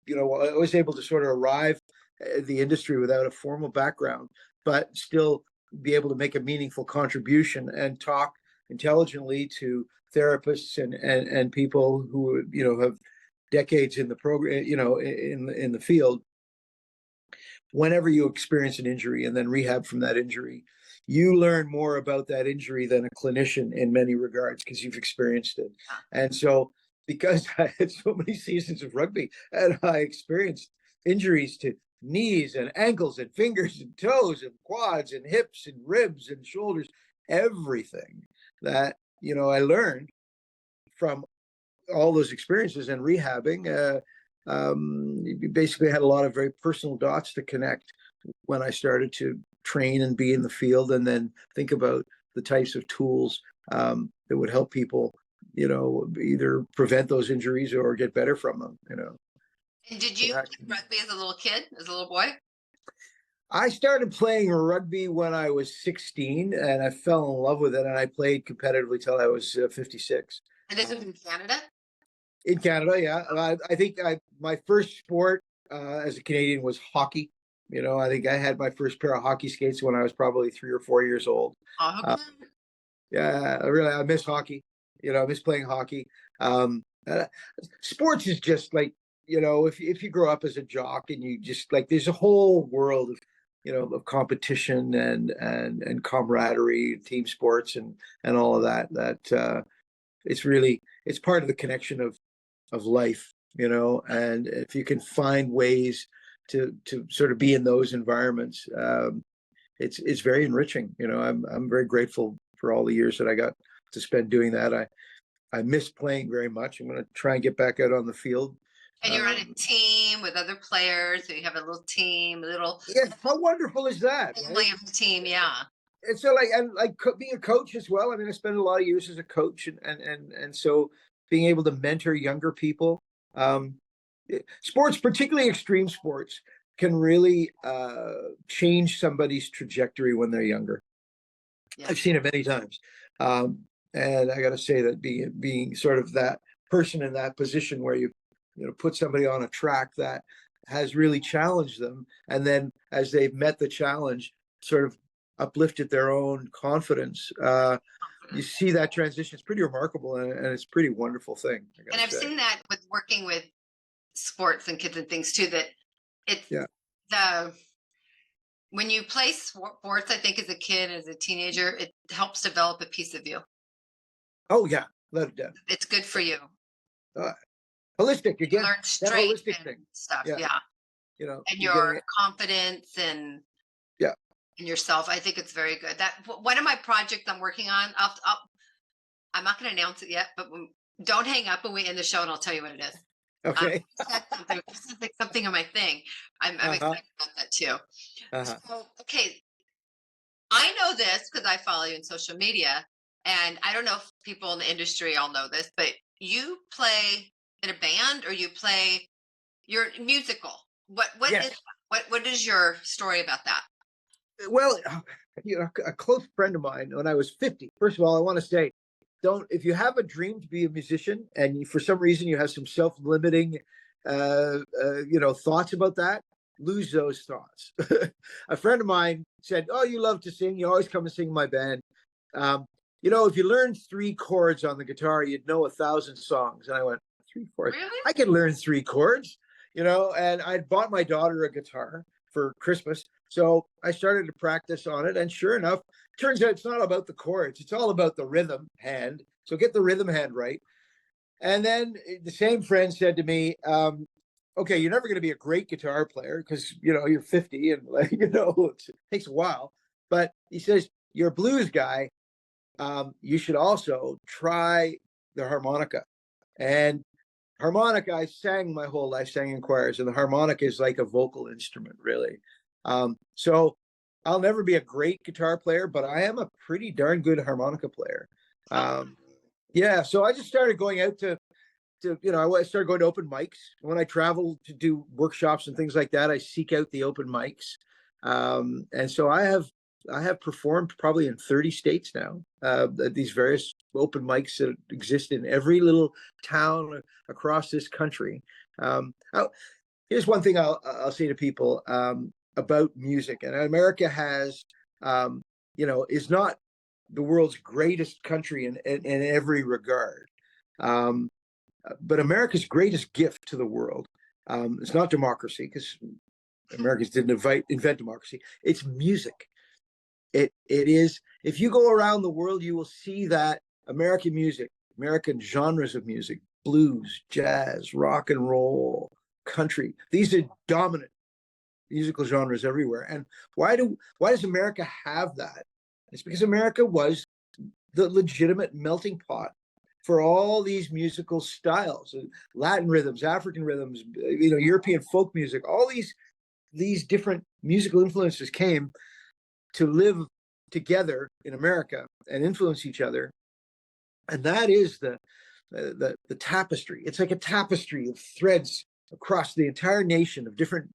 was able to sort of arrive at the industry without a formal background, but still be able to make a meaningful contribution and talk intelligently to therapists and people who have decades in the program, in the field. Whenever you experience an injury and then rehab from that injury, you learn more about that injury than a clinician in many regards because you've experienced it. And so, because I had so many seasons of rugby and I experienced injuries to knees and ankles and fingers and toes and quads and hips and ribs and shoulders, everything that I learned from all those experiences and rehabbing, basically had a lot of very personal dots to connect when I started to train and be in the field, and then think about the types of tools that would help people, either prevent those injuries or get better from them.
And did you play rugby as a little kid, as a little boy?
I started playing rugby when I was 16, and I fell in love with it, and I played competitively till I was 56.
And this was in Canada?
In Canada, yeah. I think my first sport as a Canadian was hockey. I think I had my first pair of hockey skates when I was probably 3 or 4 years old.
Oh, okay.
Yeah, I miss hockey. I miss playing hockey. Sports is just like, if you grow up as a jock and you just like, there's a whole world of competition and camaraderie, team sports and all of that. It's part of the connection of life, and if you can find ways to sort of be in those environments, it's very enriching. I'm very grateful for all the years that I got to spend doing that. I miss playing very much. I'm going to try and get back out on the field.
And you're on a team with other players, so you have a little team,
Yeah, how wonderful is that?
Family of a team, yeah.
And so, like being a coach as well. I mean, I spent a lot of years as a coach, and so being able to mentor younger people. Sports, particularly extreme sports, can really change somebody's trajectory when they're younger. Yeah. I've seen it many times. And I got to say that being sort of that person in that position where you put somebody on a track that has really challenged them, and then as they've met the challenge, sort of uplifted their own confidence. You see that transition. It's pretty remarkable, and it's a pretty wonderful thing.
And I've seen that with working with sports and kids and things too, that it's when you play sports, I think as a kid, as a teenager, it helps develop a piece of you.
Oh yeah, let it down.
It's good for you.
Holistic again.
You learn strength
holistic
and
thing.
stuff. Yeah. And
your
confidence and in yourself. I think it's very good. That one of my projects I'm working on. I'm not going to announce it yet, but don't hang up when we end the show, and I'll tell you what it is.
Okay.
Something on my thing. I'm excited about that too. So, okay. I know this because I follow you on social media, and I don't know if people in the industry all know this, but you play in a band, or you're musical. What is your story about that?
Well, a close friend of mine when I was 50. First of all, I want to say, if you have a dream to be a musician and for some reason you have some self-limiting, thoughts about that, lose those thoughts. A friend of mine said, "Oh, you love to sing. You always come and sing in my band. If you learn 3 chords on the guitar, you'd know 1,000 songs." And I went, 3 chords?
Really?
I can learn 3 chords, and I'd bought my daughter a guitar for Christmas. So I started to practice on it, and sure enough, turns out it's not about the chords. It's all about the rhythm hand. So get the rhythm hand right. And then the same friend said to me, okay, you're never going to be a great guitar player because, you're 50 and it takes a while. But he says, you're a blues guy. You should also try the harmonica. And harmonica, I sang my whole life, sang in choirs, and the harmonica is like a vocal instrument, really. So I'll never be a great guitar player, but I am a pretty darn good harmonica player. Yeah, so I just started going out to I started going to open mics. When I travel to do workshops and things like that, I seek out the open mics. And so I have performed probably in 30 states now, at these various open mics that exist in every little town across this country. Here's one thing I'll say to people about music. And America has, is not the world's greatest country in every regard. But America's greatest gift to the world, it's not democracy, because Americans didn't invent democracy. It's music. It is. If you go around the world, you will see that American music, American genres of music, blues, jazz, rock and roll, country. These are dominant musical genres everywhere. And why does America have that? It's because America was the legitimate melting pot for all these musical styles, Latin rhythms, African rhythms, European folk music. All these different musical influences came to live together in America and influence each other. And that is the tapestry. It's like a tapestry of threads across the entire nation of different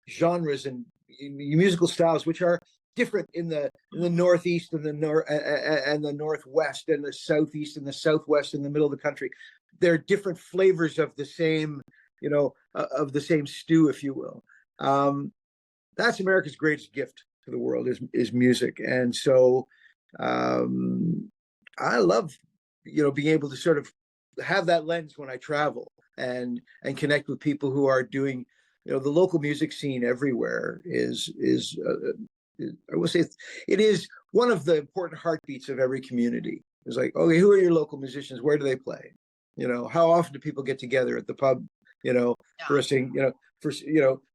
genres and musical styles, which are different in the Northeast and the Northwest and the Southeast and the Southwest and the middle of the country. They're different flavors of the same, of the same stew, if you will. That's America's greatest gift to the world is music. And so I love, being able to sort of have that lens when I travel and connect with people who are doing, the local music scene everywhere is I would say it is one of the important heartbeats of every community. It's like, okay, who are your local musicians? Where do they play? How often do people get together at the pub, for a sing, for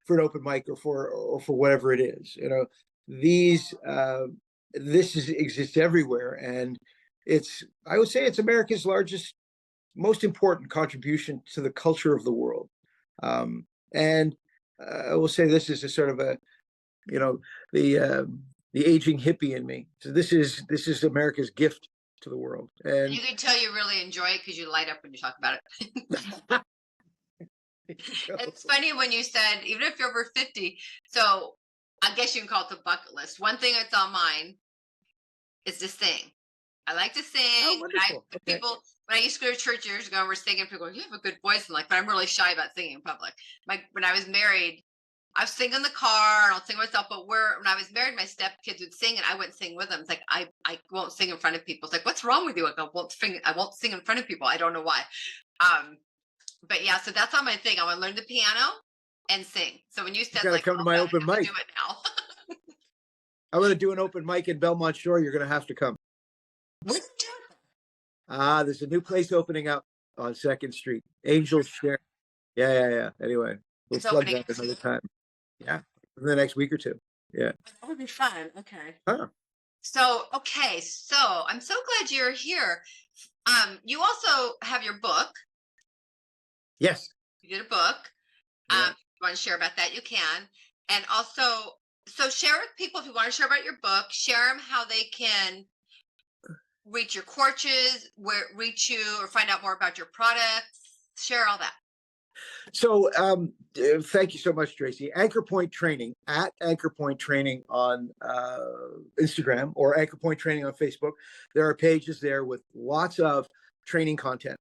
an open mic or for whatever it is, this exists everywhere. And I would say it's America's largest, most important contribution to the culture of the world. And I will say this is a sort of the aging hippie in me. So this is America's gift to the world. And
you can tell you really enjoy it because you light up when you talk about it. It's funny when you said, even if you're over 50, so I guess you can call it the bucket list. One thing that's on mine is to sing. I like to sing.
Oh, wonderful.
People, when I used to go to church years ago and we're singing, people go, you have a good voice. And but I'm really shy about singing in public. When I was married, I was singing in the car and I'll sing myself, but when I was married, my stepkids would sing and I wouldn't sing with them. It's like, I won't sing in front of people. It's like, what's wrong with you? Like, I won't sing in front of people. I don't know why. But yeah, so that's on my thing. I want to learn the piano and sing. So when you said,
you gotta come to my open mic.
Do it now.
I'm going to do an open mic in Belmont Shore. You're going to have to come.
What?
There's a new place opening up on 2nd Street. Angels Share. Yeah. Anyway, we'll plug that another time. Yeah, in the next week or two. Yeah.
That would be fun. Okay.
Huh.
So I'm so glad you're here. You also have your book.
Yes.
You did a book.
Yeah.
If you want to share about that, you can. And also, so share with people, if you want to share about your book, share them how they can reach your courses, reach you or find out more about your products. Share all that.
So thank you so much, Tracy. Anchor Point Training, at Anchor Point Training on Instagram or Anchor Point Training on Facebook. There are pages there with lots of training content.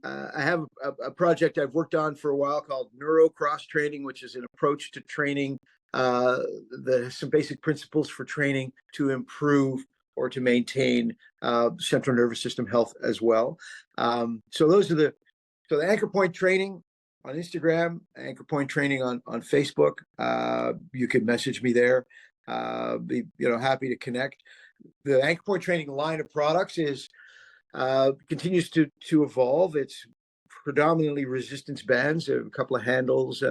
I have a project I've worked on for a while called Neuro Cross Training, which is an approach to training, some basic principles for training to improve or to maintain central nervous system health as well. So the Anchor Point Training on Instagram, Anchor Point Training on Facebook. You can message me there. Be happy to connect. The Anchor Point Training line of products continues to evolve. It's predominantly resistance bands, a couple of handles,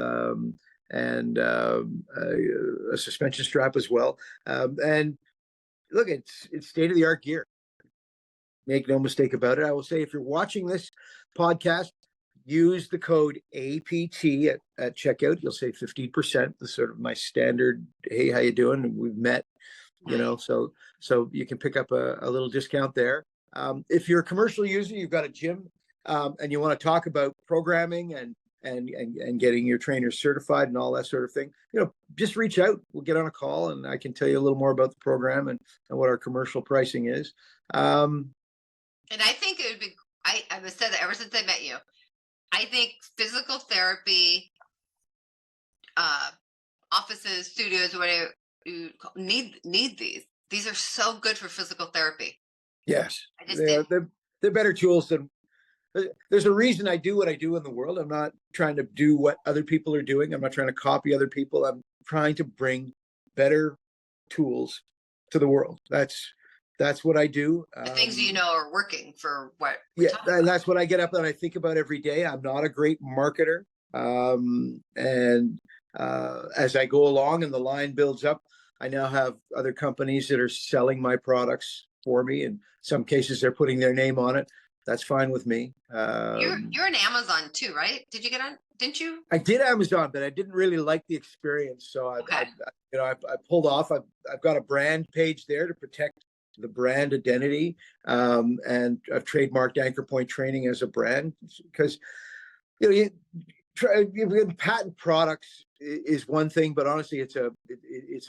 and a suspension strap as well. And look, it's state of the art gear. Make no mistake about it. I will say, if you're watching this podcast, use the code APT at checkout. You'll save 15%. The sort of my standard, hey, how you doing? We've met,
Nice.
so you can pick up a little discount there. If you're a commercial user, you've got a gym, and you want to talk about programming and getting your trainers certified and all that sort of thing, just reach out. We'll get on a call and I can tell you a little more about the program and what our commercial pricing is.
And I think it would be, I've said that ever since I met you. I think physical therapy, offices, studios, whatever, you need these. These are so good for physical therapy.
Yes,
I just think
they're better tools than. There's a reason I do what I do in the world. I'm not trying to do what other people are doing. I'm not trying to copy other people. I'm trying to bring better tools to the world. That's what I do.
the things are working for what we're
Yeah,
talking about.
that's what I get up and I think about every day. I'm not a great marketer. And as I go along and the line builds up, I now have other companies that are selling my products for me. In some cases, they're putting their name on it. That's fine with me.
You're in Amazon too, right? Did you get on? Didn't you?
I did Amazon, but I didn't really like the experience. So
Okay.
I pulled off. I've got a brand page there to protect the brand identity, and I've trademarked Anchor Point Training as a brand because you patent products is one thing, but honestly, it's a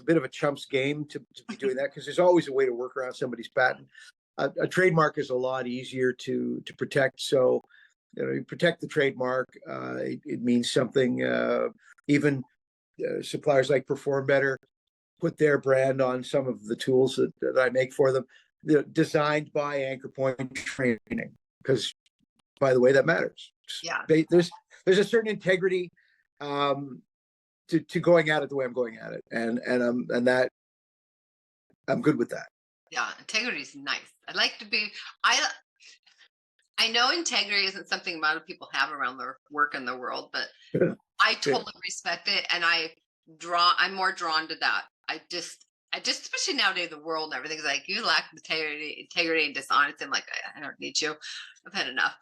bit of a chump's game to be doing that because there's always a way to work around somebody's patent. A trademark is a lot easier to protect. So, you protect the trademark. It means something. Even suppliers like Perform Better put their brand on some of the tools that I make for them. They're designed by Anchor Point Training because, by the way, that matters.
Yeah.
There's a certain integrity to going at it the way I'm going at it, and that I'm good with that.
Yeah, integrity is nice. I'd like to be. I know integrity isn't something a lot of people have around their work in the world, but I totally respect it, and I'm more drawn to that. I just, especially nowadays, the world and everything's like, you lack integrity and dishonesty. I'm like, I don't need you. I've had enough.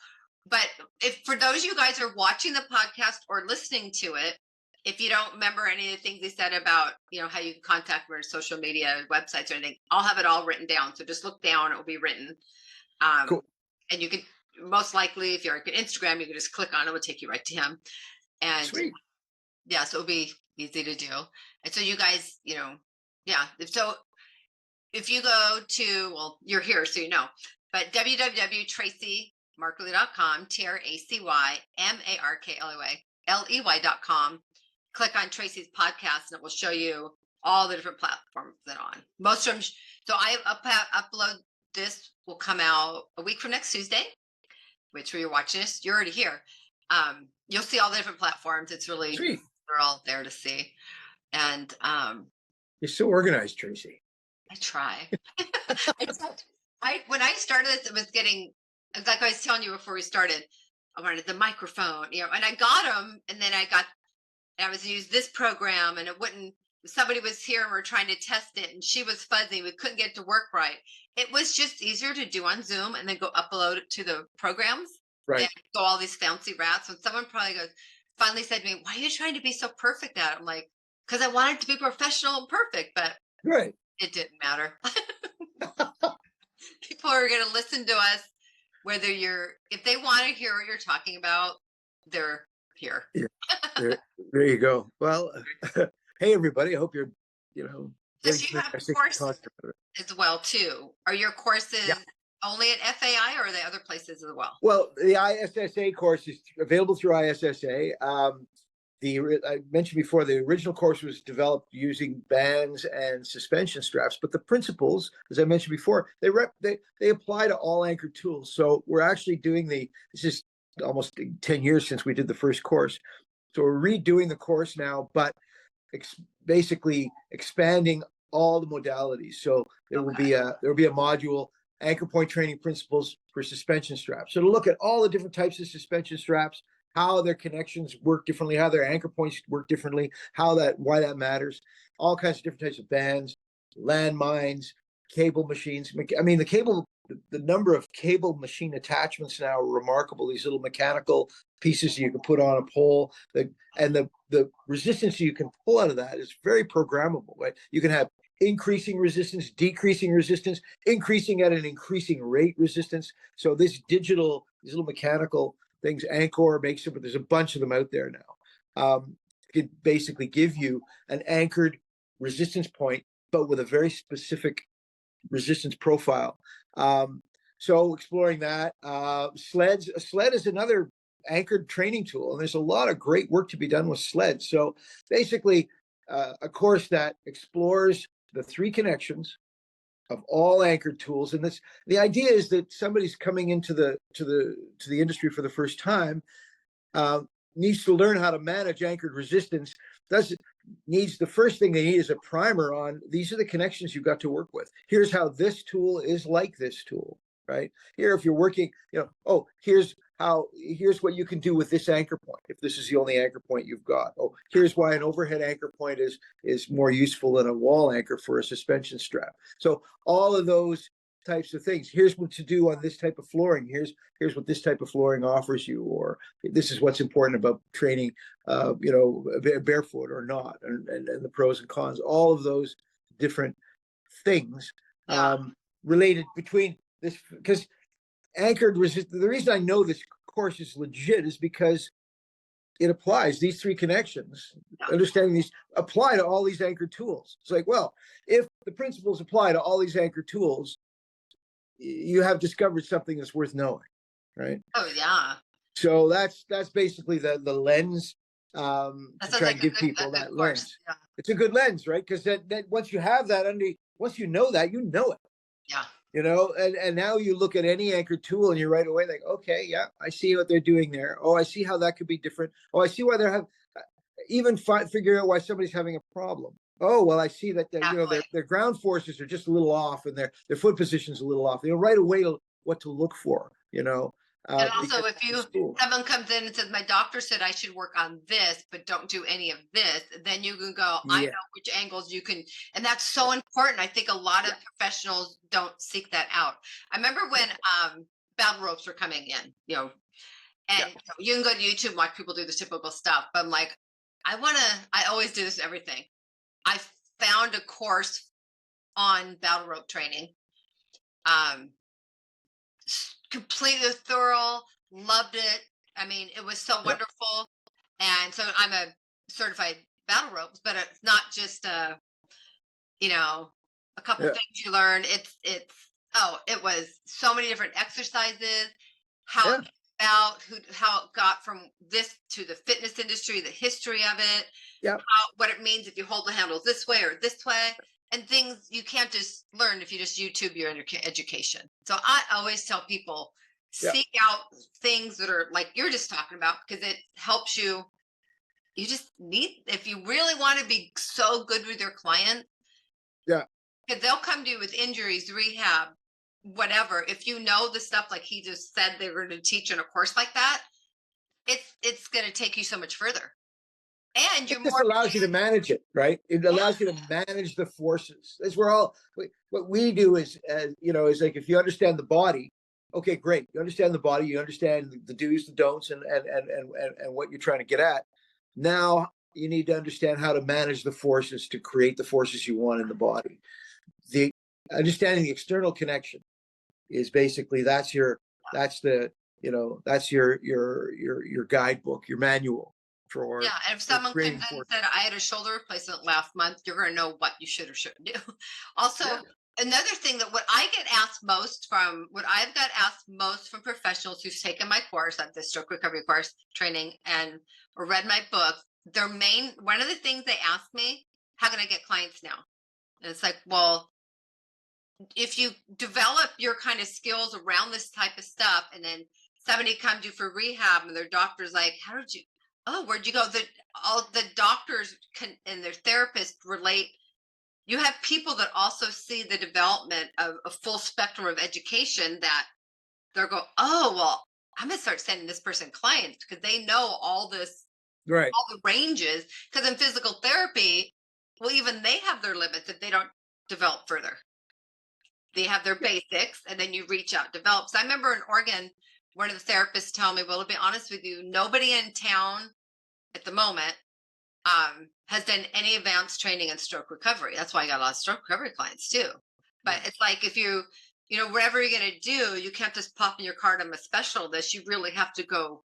But if for those of you guys are watching the podcast or listening to it, if you don't remember any of the things they said about, how you can contact me or social media, websites or anything, I'll have it all written down. So just look down, it will be written.
Cool.
And you can most likely, if you're on Instagram, you can just click on it, will take you right to him. And
Sweet.
Yeah, so it'll be easy to do. And so you guys, yeah. So if you go to, well, you're here, so but www.tracymarkley.com, TracyMarkley.com. Click on Tracy's podcast and it will show you all the different platforms that on. Most of them. So I upload this will come out a week from next Tuesday, which where you're watching this, you're already here. You'll see all the different platforms. It's really
Sweet.
They're all there to see. And
You're so organized, Tracy.
I try. When I started this, it was getting, like I was telling you before we started, I wanted the microphone, and I got them, and then I was use this program, and it wouldn't. Somebody was here and we're trying to test it, and she was fuzzy. We couldn't get it to work right. It was just easier to do on Zoom and then go upload it to the programs.
Right.
And go all these fancy rats. And someone finally said to me, "Why are you trying to be so perfect at it?" I'm like, because I wanted to be professional and perfect, but
right.
It didn't matter. People are going to listen to us, if they want to hear what you're talking about, they're here.
Yeah. There you go. Well, hey, everybody. I hope you're,
Because you have courses as well, too. Are your courses only at FAI or are they other places as well?
Well, the ISSA course is available through ISSA. I mentioned before, the original course was developed using bands and suspension straps, but the principles, as I mentioned before, they apply to all Anchor tools. So we're actually doing this is almost 10 years since we did the first course. So we're redoing the course now, but basically expanding all the modalities. So there will be a module, Anchor Point Training Principles for Suspension Straps. So to look at all the different types of suspension straps, how their connections work differently, how their anchor points work differently, why that matters, all kinds of different types of bands, landmines, cable machines. I mean, the cable the number of cable machine attachments now are remarkable. These little mechanical pieces you can put on a pole, and the resistance you can pull out of that is very programmable, right? You can have increasing resistance, decreasing resistance, increasing at an increasing rate resistance. So these little mechanical things, Anchor makes it, but there's a bunch of them out there now. It basically give you an anchored resistance point, but with a very specific resistance profile. So exploring that. A sled is another anchored training tool, and there's a lot of great work to be done with sleds. So basically, a course that explores the three connections of all anchored tools. And the idea is that somebody's coming into the industry for the first time, needs to learn how to manage anchored resistance. The first thing they need is a primer on, these are the connections you've got to work with. Here's how this tool is like this tool, right? Here, if you're working, here's what you can do with this anchor point, if this is the only anchor point you've got. Oh, here's why an overhead anchor point is more useful than a wall anchor for a suspension strap. So all of those types of things. Here's what to do on this type of flooring. Here's what this type of flooring offers you, or this is what's important about training, barefoot or not, and the pros and cons. All of those different things related between this, because anchored resistance. The reason I know this course is legit is because it applies these three connections. Understanding these apply to all these anchored tools. It's like, well, if the principles apply to all these anchored tools, you have discovered something that's worth knowing, right?
Oh yeah.
So that's basically the lens, to try
like
and give people that lens.
Yeah.
It's a good lens, right? Because that once you have that once you know that, you know it.
Yeah.
And now you look at any anchored tool and you're right away like, okay, yeah, I see what they're doing there. Oh, I see how that could be different. Oh, I see why even figure out why somebody's having a problem. Oh, well, I see that their ground forces are just a little off, and their foot position's a little off. Right away what to look for.
And also, if someone comes in and says, my doctor said I should work on this, but don't do any of this, then you can go, I know which angles you can. And that's so important. I think a lot of professionals don't seek that out. I remember when battle ropes were coming in, and you can go to YouTube and watch people do the typical stuff. But I'm like, I always do this in everything. I found a course on battle rope training. Completely thorough, loved it. I mean, it was so wonderful. And so I'm a certified battle ropes, but it's not just a couple things you learn. It was so many different exercises, how it got from this to the fitness industry, the history of it, what it means if you hold the handles this way or this way. And things you can't just learn if you just YouTube your education. So I always tell people, seek out things that are like you're just talking about, because it helps you. You just need, if you really want to be so good with your client, because they'll come to you with injuries, rehab, whatever. If you know the stuff like he just said they were going to teach in a course like that, it's going to take you so much further. And
it just allows you to manage it, right? It allows you to manage the forces. That's where what we do is like, if you understand the body, okay, great. You understand the body, you understand the do's, the don'ts, and what you're trying to get at. Now you need to understand how to manage the forces to create the forces you want in the body. The understanding the external connection is basically that's your guidebook, your manual.
And if someone comes in and said, I had a shoulder replacement last month, you're going to know what you should or shouldn't do. Also, another thing that I've got asked most from professionals who've taken my course at the stroke recovery course training or read my book, one of the things they ask me, how can I get clients now? And it's like, well, if you develop your kind of skills around this type of stuff, and then somebody comes to you for rehab and their doctor's like, where'd you go? All the doctors and their therapists relate. You have people that also see the development of a full spectrum of education, that they'll go, oh, well, I'm going to start sending this person clients because they know all this, all the ranges. Because in physical therapy, well, even they have their limits if they don't develop further. they have their basics, and then you reach out, develop. So I remember in Oregon, one of the therapists told me, well, to be honest with you, nobody in town at the moment has done any advanced training in stroke recovery. That's why I got a lot of stroke recovery clients too. But it's like, if you know, whatever you're going to do, you can't just pop in your card, I'm a specialist. You really have to go.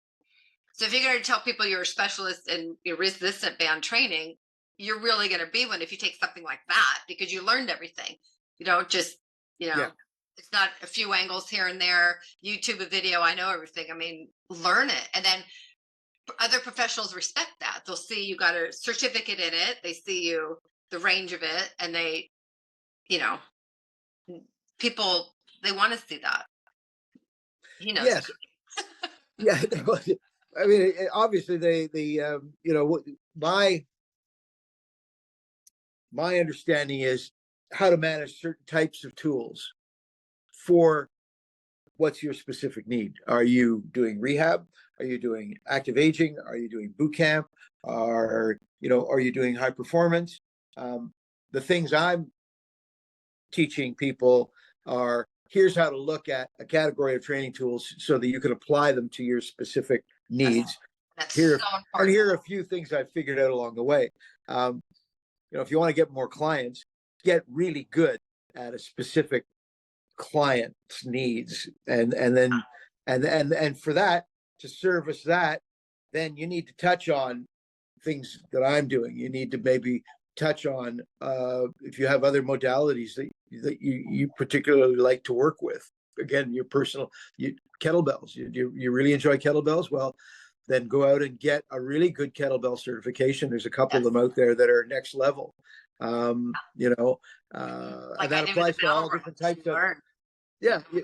So if you're going to tell people you're a specialist in resistant band training, you're really going to be one if you take something like that, because you learned everything. You don't just, it's not a few angles here and there, YouTube a video, I know everything. I mean, learn it. And then other professionals respect that. They'll see you got a certificate in it. They see you, the range of it, and they, people, they want to see that. He knows.
Yes. Yeah. I mean, obviously my understanding is how to manage certain types of tools for what's your specific need. Are you doing rehab? Are you doing active aging? Are you doing boot camp? Are you doing high performance? The things I'm teaching people are, here's how to look at a category of training tools so that you can apply them to your specific needs.
That's
here,
so important.
and here are a few things I've figured out along the way. If you want to get more clients, get really good at a specific client's needs, and for that, to service that, then you need to touch on things that I'm doing. You need to maybe touch on if you have other modalities that you particularly like to work with. Again, your personal kettlebells. You really enjoy kettlebells? Well, then go out and get a really good kettlebell certification. There's a couple of them out there that are next level. And that applies to all different types of,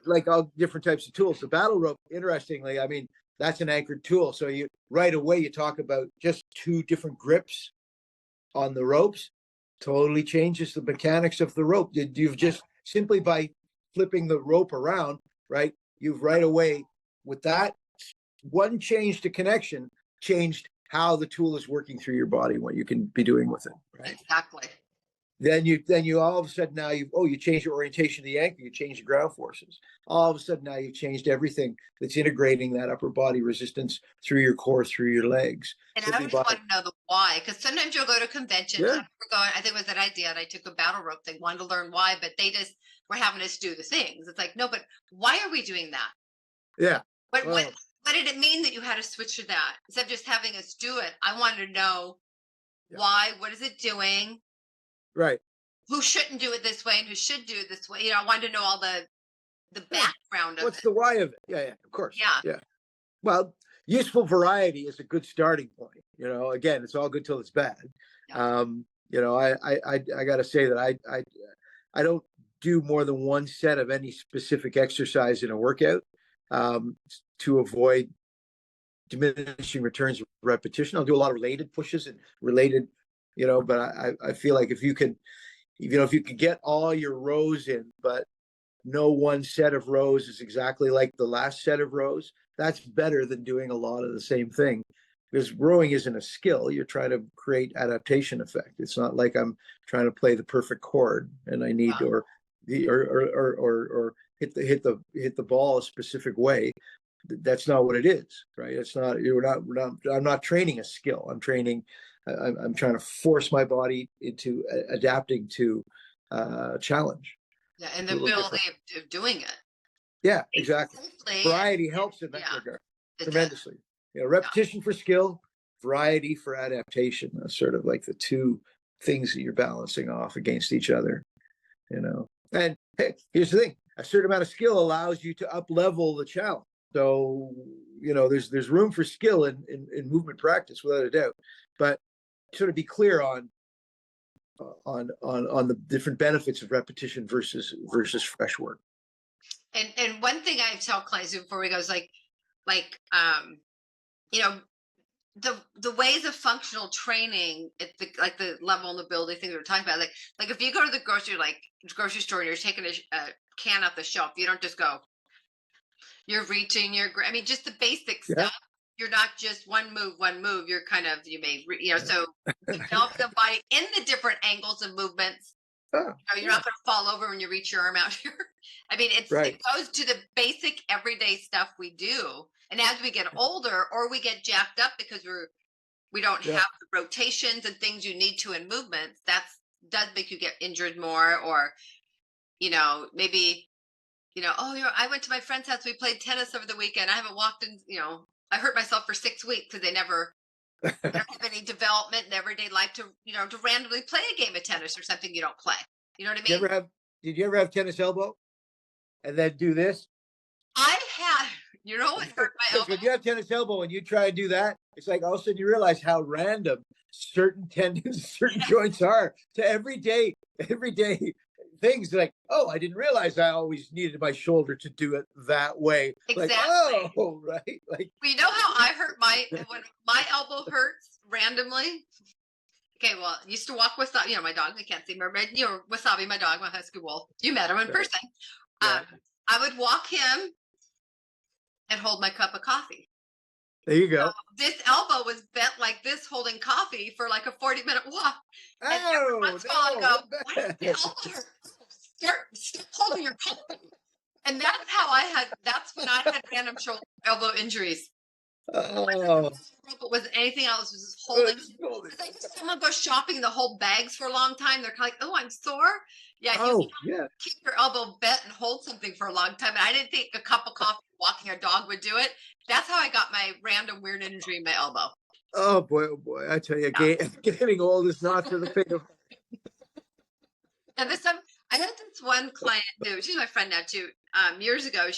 like all different types of tools. The battle rope, interestingly, I mean, that's an anchored tool. So you right away, you talk about just 2 different grips on the ropes, totally changes the mechanics of the rope. You've just simply by flipping the rope around, right? You've right away, with that one change to connection, changed how the tool is working through your body, what you can be doing with it. Right?
Exactly.
Then you all of a sudden now you change your orientation of the ankle, you change the ground forces. All of a sudden now you've changed everything that's integrating that upper body resistance through your core, through your legs.
And I just want to know the why, because sometimes you'll go to conventions.
Yeah.
I think it was that idea, and I took a battle rope thing, wanted to learn why, but they just were having us do the things. It's like, no, but why are we doing that?
Yeah.
What did it mean that you had to switch to that instead of just having us do it? I wanted to know why. What is it doing?
Right.
Who shouldn't do it this way and who should do it this way? I wanted to know all the background of
What's the why of it? Yeah, of course.
Yeah.
Well, useful variety is a good starting point. Again, it's all good till it's bad.
Yeah.
I got to say that I don't do more than one set of any specific exercise in a workout to avoid diminishing returns of repetition. I'll do a lot of related pushes and related, but I feel like if you could get all your rows in, but no one set of rows is exactly like the last set of rows, that's better than doing a lot of the same thing, because rowing isn't a skill. You're trying to create adaptation effect. It's not like I'm trying to play the perfect chord and I need or hit the ball a specific way. That's not what it is, right? It's not. I'm not training a skill. I'm trying to force my body into adapting to challenge.
Yeah, and the ability of doing it.
Yeah, exactly. Variety helps in that regard tremendously. Repetition for skill, variety for adaptation. That's sort of like the 2 things that you're balancing off against each other. And hey, here's the thing: a certain amount of skill allows you to up level the challenge. So there's room for skill in movement practice without a doubt, but sort of be clear on the different benefits of repetition versus fresh work.
And one thing I tell clients before we go is like the ways of functional training at the level and the ability thing we were talking about, like if you go to the grocery store and you're taking a can off the shelf, you don't just go, you're reaching, just the basic stuff. You're not just one move. You're kind of, so develop the body in the different angles and movements
Oh,
You're not going to fall over when you reach your arm out here. I mean, it
right.
goes to the basic everyday stuff we do. And as we get older, or we get jacked up because we don't
Yeah.
have the rotations and things you need to in movements, does make you get injured more, or maybe I went to my friend's house, we played tennis over the weekend, I haven't walked in, I hurt myself for 6 weeks because they don't have any development in everyday life to randomly play a game of tennis or something you don't play. You know what I
Did you
mean?
ever have? Did you ever have tennis elbow, and then do this?
I had, what hurt my
Because
elbow?
when you have tennis elbow and you try to do that, it's like all of a sudden you realize how random certain tendons, certain joints are to everyday things. Like, oh, I didn't realize I always needed my shoulder to do it that way. Like,
Exactly.
oh, right. Like,
Well, you know how I hurt when my elbow hurts randomly? Okay, well, I used to walk with my dog. I can't see him. Wasabi, my dog, my husky wolf. You met him in person.
yeah.
I would walk him and hold my cup of coffee.
There you
So
go.
this elbow was bent like this, holding coffee for like a 40-minute walk. And every
Oh,
once in a while, I go,
no.
why does the elbow hurt? Stop holding your cup. And that's when I had random shoulder elbow injuries.
Oh,
But with anything else, was just holding.
holding.
It's like someone goes shopping, the whole bags for a long time. They're kind of like, oh, I'm sore. Yeah,
Oh,
you
yeah.
keep your elbow bent and hold something for a long time. And I didn't think a cup of coffee, walking a dog would do it. That's how I got my random weird injury in my elbow.
Oh boy! I tell you,
Yeah.
getting old is not for the faint of.
And I had this one client who, she's my friend now too. Years ago,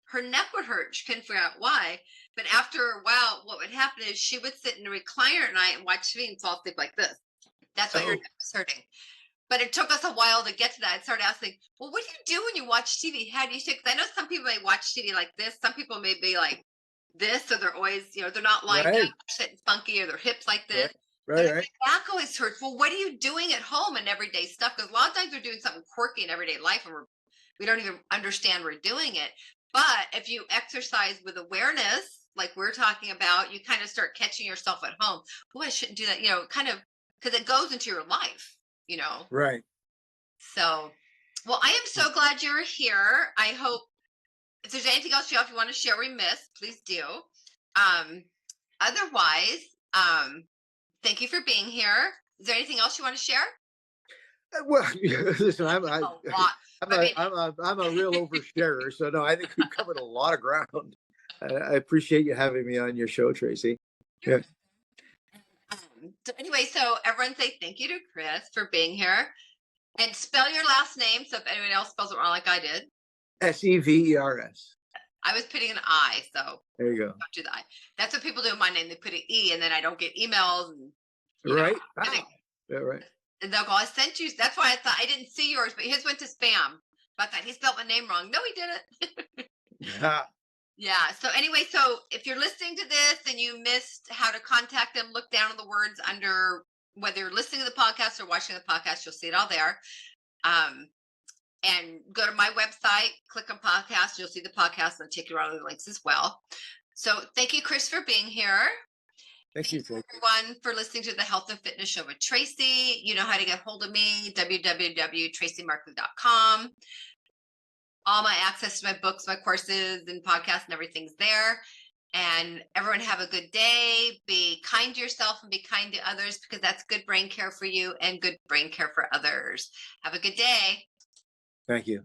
her neck would hurt. She couldn't figure out why. But after a while, what would happen is she would sit in a recliner at night and watch TV and fall asleep like this. That's why her neck was hurting. But it took us a while to get to that. I started asking, well, what do you do when you watch TV? How do you sit? Because I know some people may watch TV like this. Some people may be like this, or they're always, they're not lying down, sitting funky, or their hips like this.
Right.
My back always hurts. Well, what are you doing at home and everyday stuff? Because a lot of times we're doing something quirky in everyday life and we don't even understand we're doing it. But if you exercise with awareness, like we're talking about, you kind of start catching yourself at home. Oh, I shouldn't do that, kind of, because it goes into your life,
Right.
So, well, I am so glad you're here. I hope if there's anything else if you want to share we missed, please do. Otherwise, thank you for being here. Is there anything else you want to share?
Well, listen, I'm
A lot.
a real oversharer, so no, I think we've covered a lot of ground. I appreciate you having me on your show, Tracy. Yeah.
So anyway, so everyone say thank you to Chris for being here, and spell your last name. So if anyone else spells it wrong like I did,
Severs.
I was putting an I, so
There you go.
don't do the I. That's what people do in my name. They put an E, and then I don't get emails. And,
Right.
Know,
right.
And they'll go, I sent you. That's why I thought I didn't see yours, but his went to spam. But I thought he spelled my name wrong. No, he didn't. Yeah. So anyway, so if you're listening to this and you missed how to contact them, look down on the words under whether you're listening to the podcast or watching the podcast. You'll see it all there. And go to my website, click on podcast. You'll see the podcast and I'll take you around the links as well. So thank you, Chris, for being here.
Thank you,
everyone, for listening to the Health and Fitness Show with Tracy. You know how to get hold of me, www.tracymarkley.com. All my access to my books, my courses, and podcasts and everything's there. And everyone have a good day. Be kind to yourself and be kind to others, because that's good brain care for you and good brain care for others. Have a good day.
Thank you.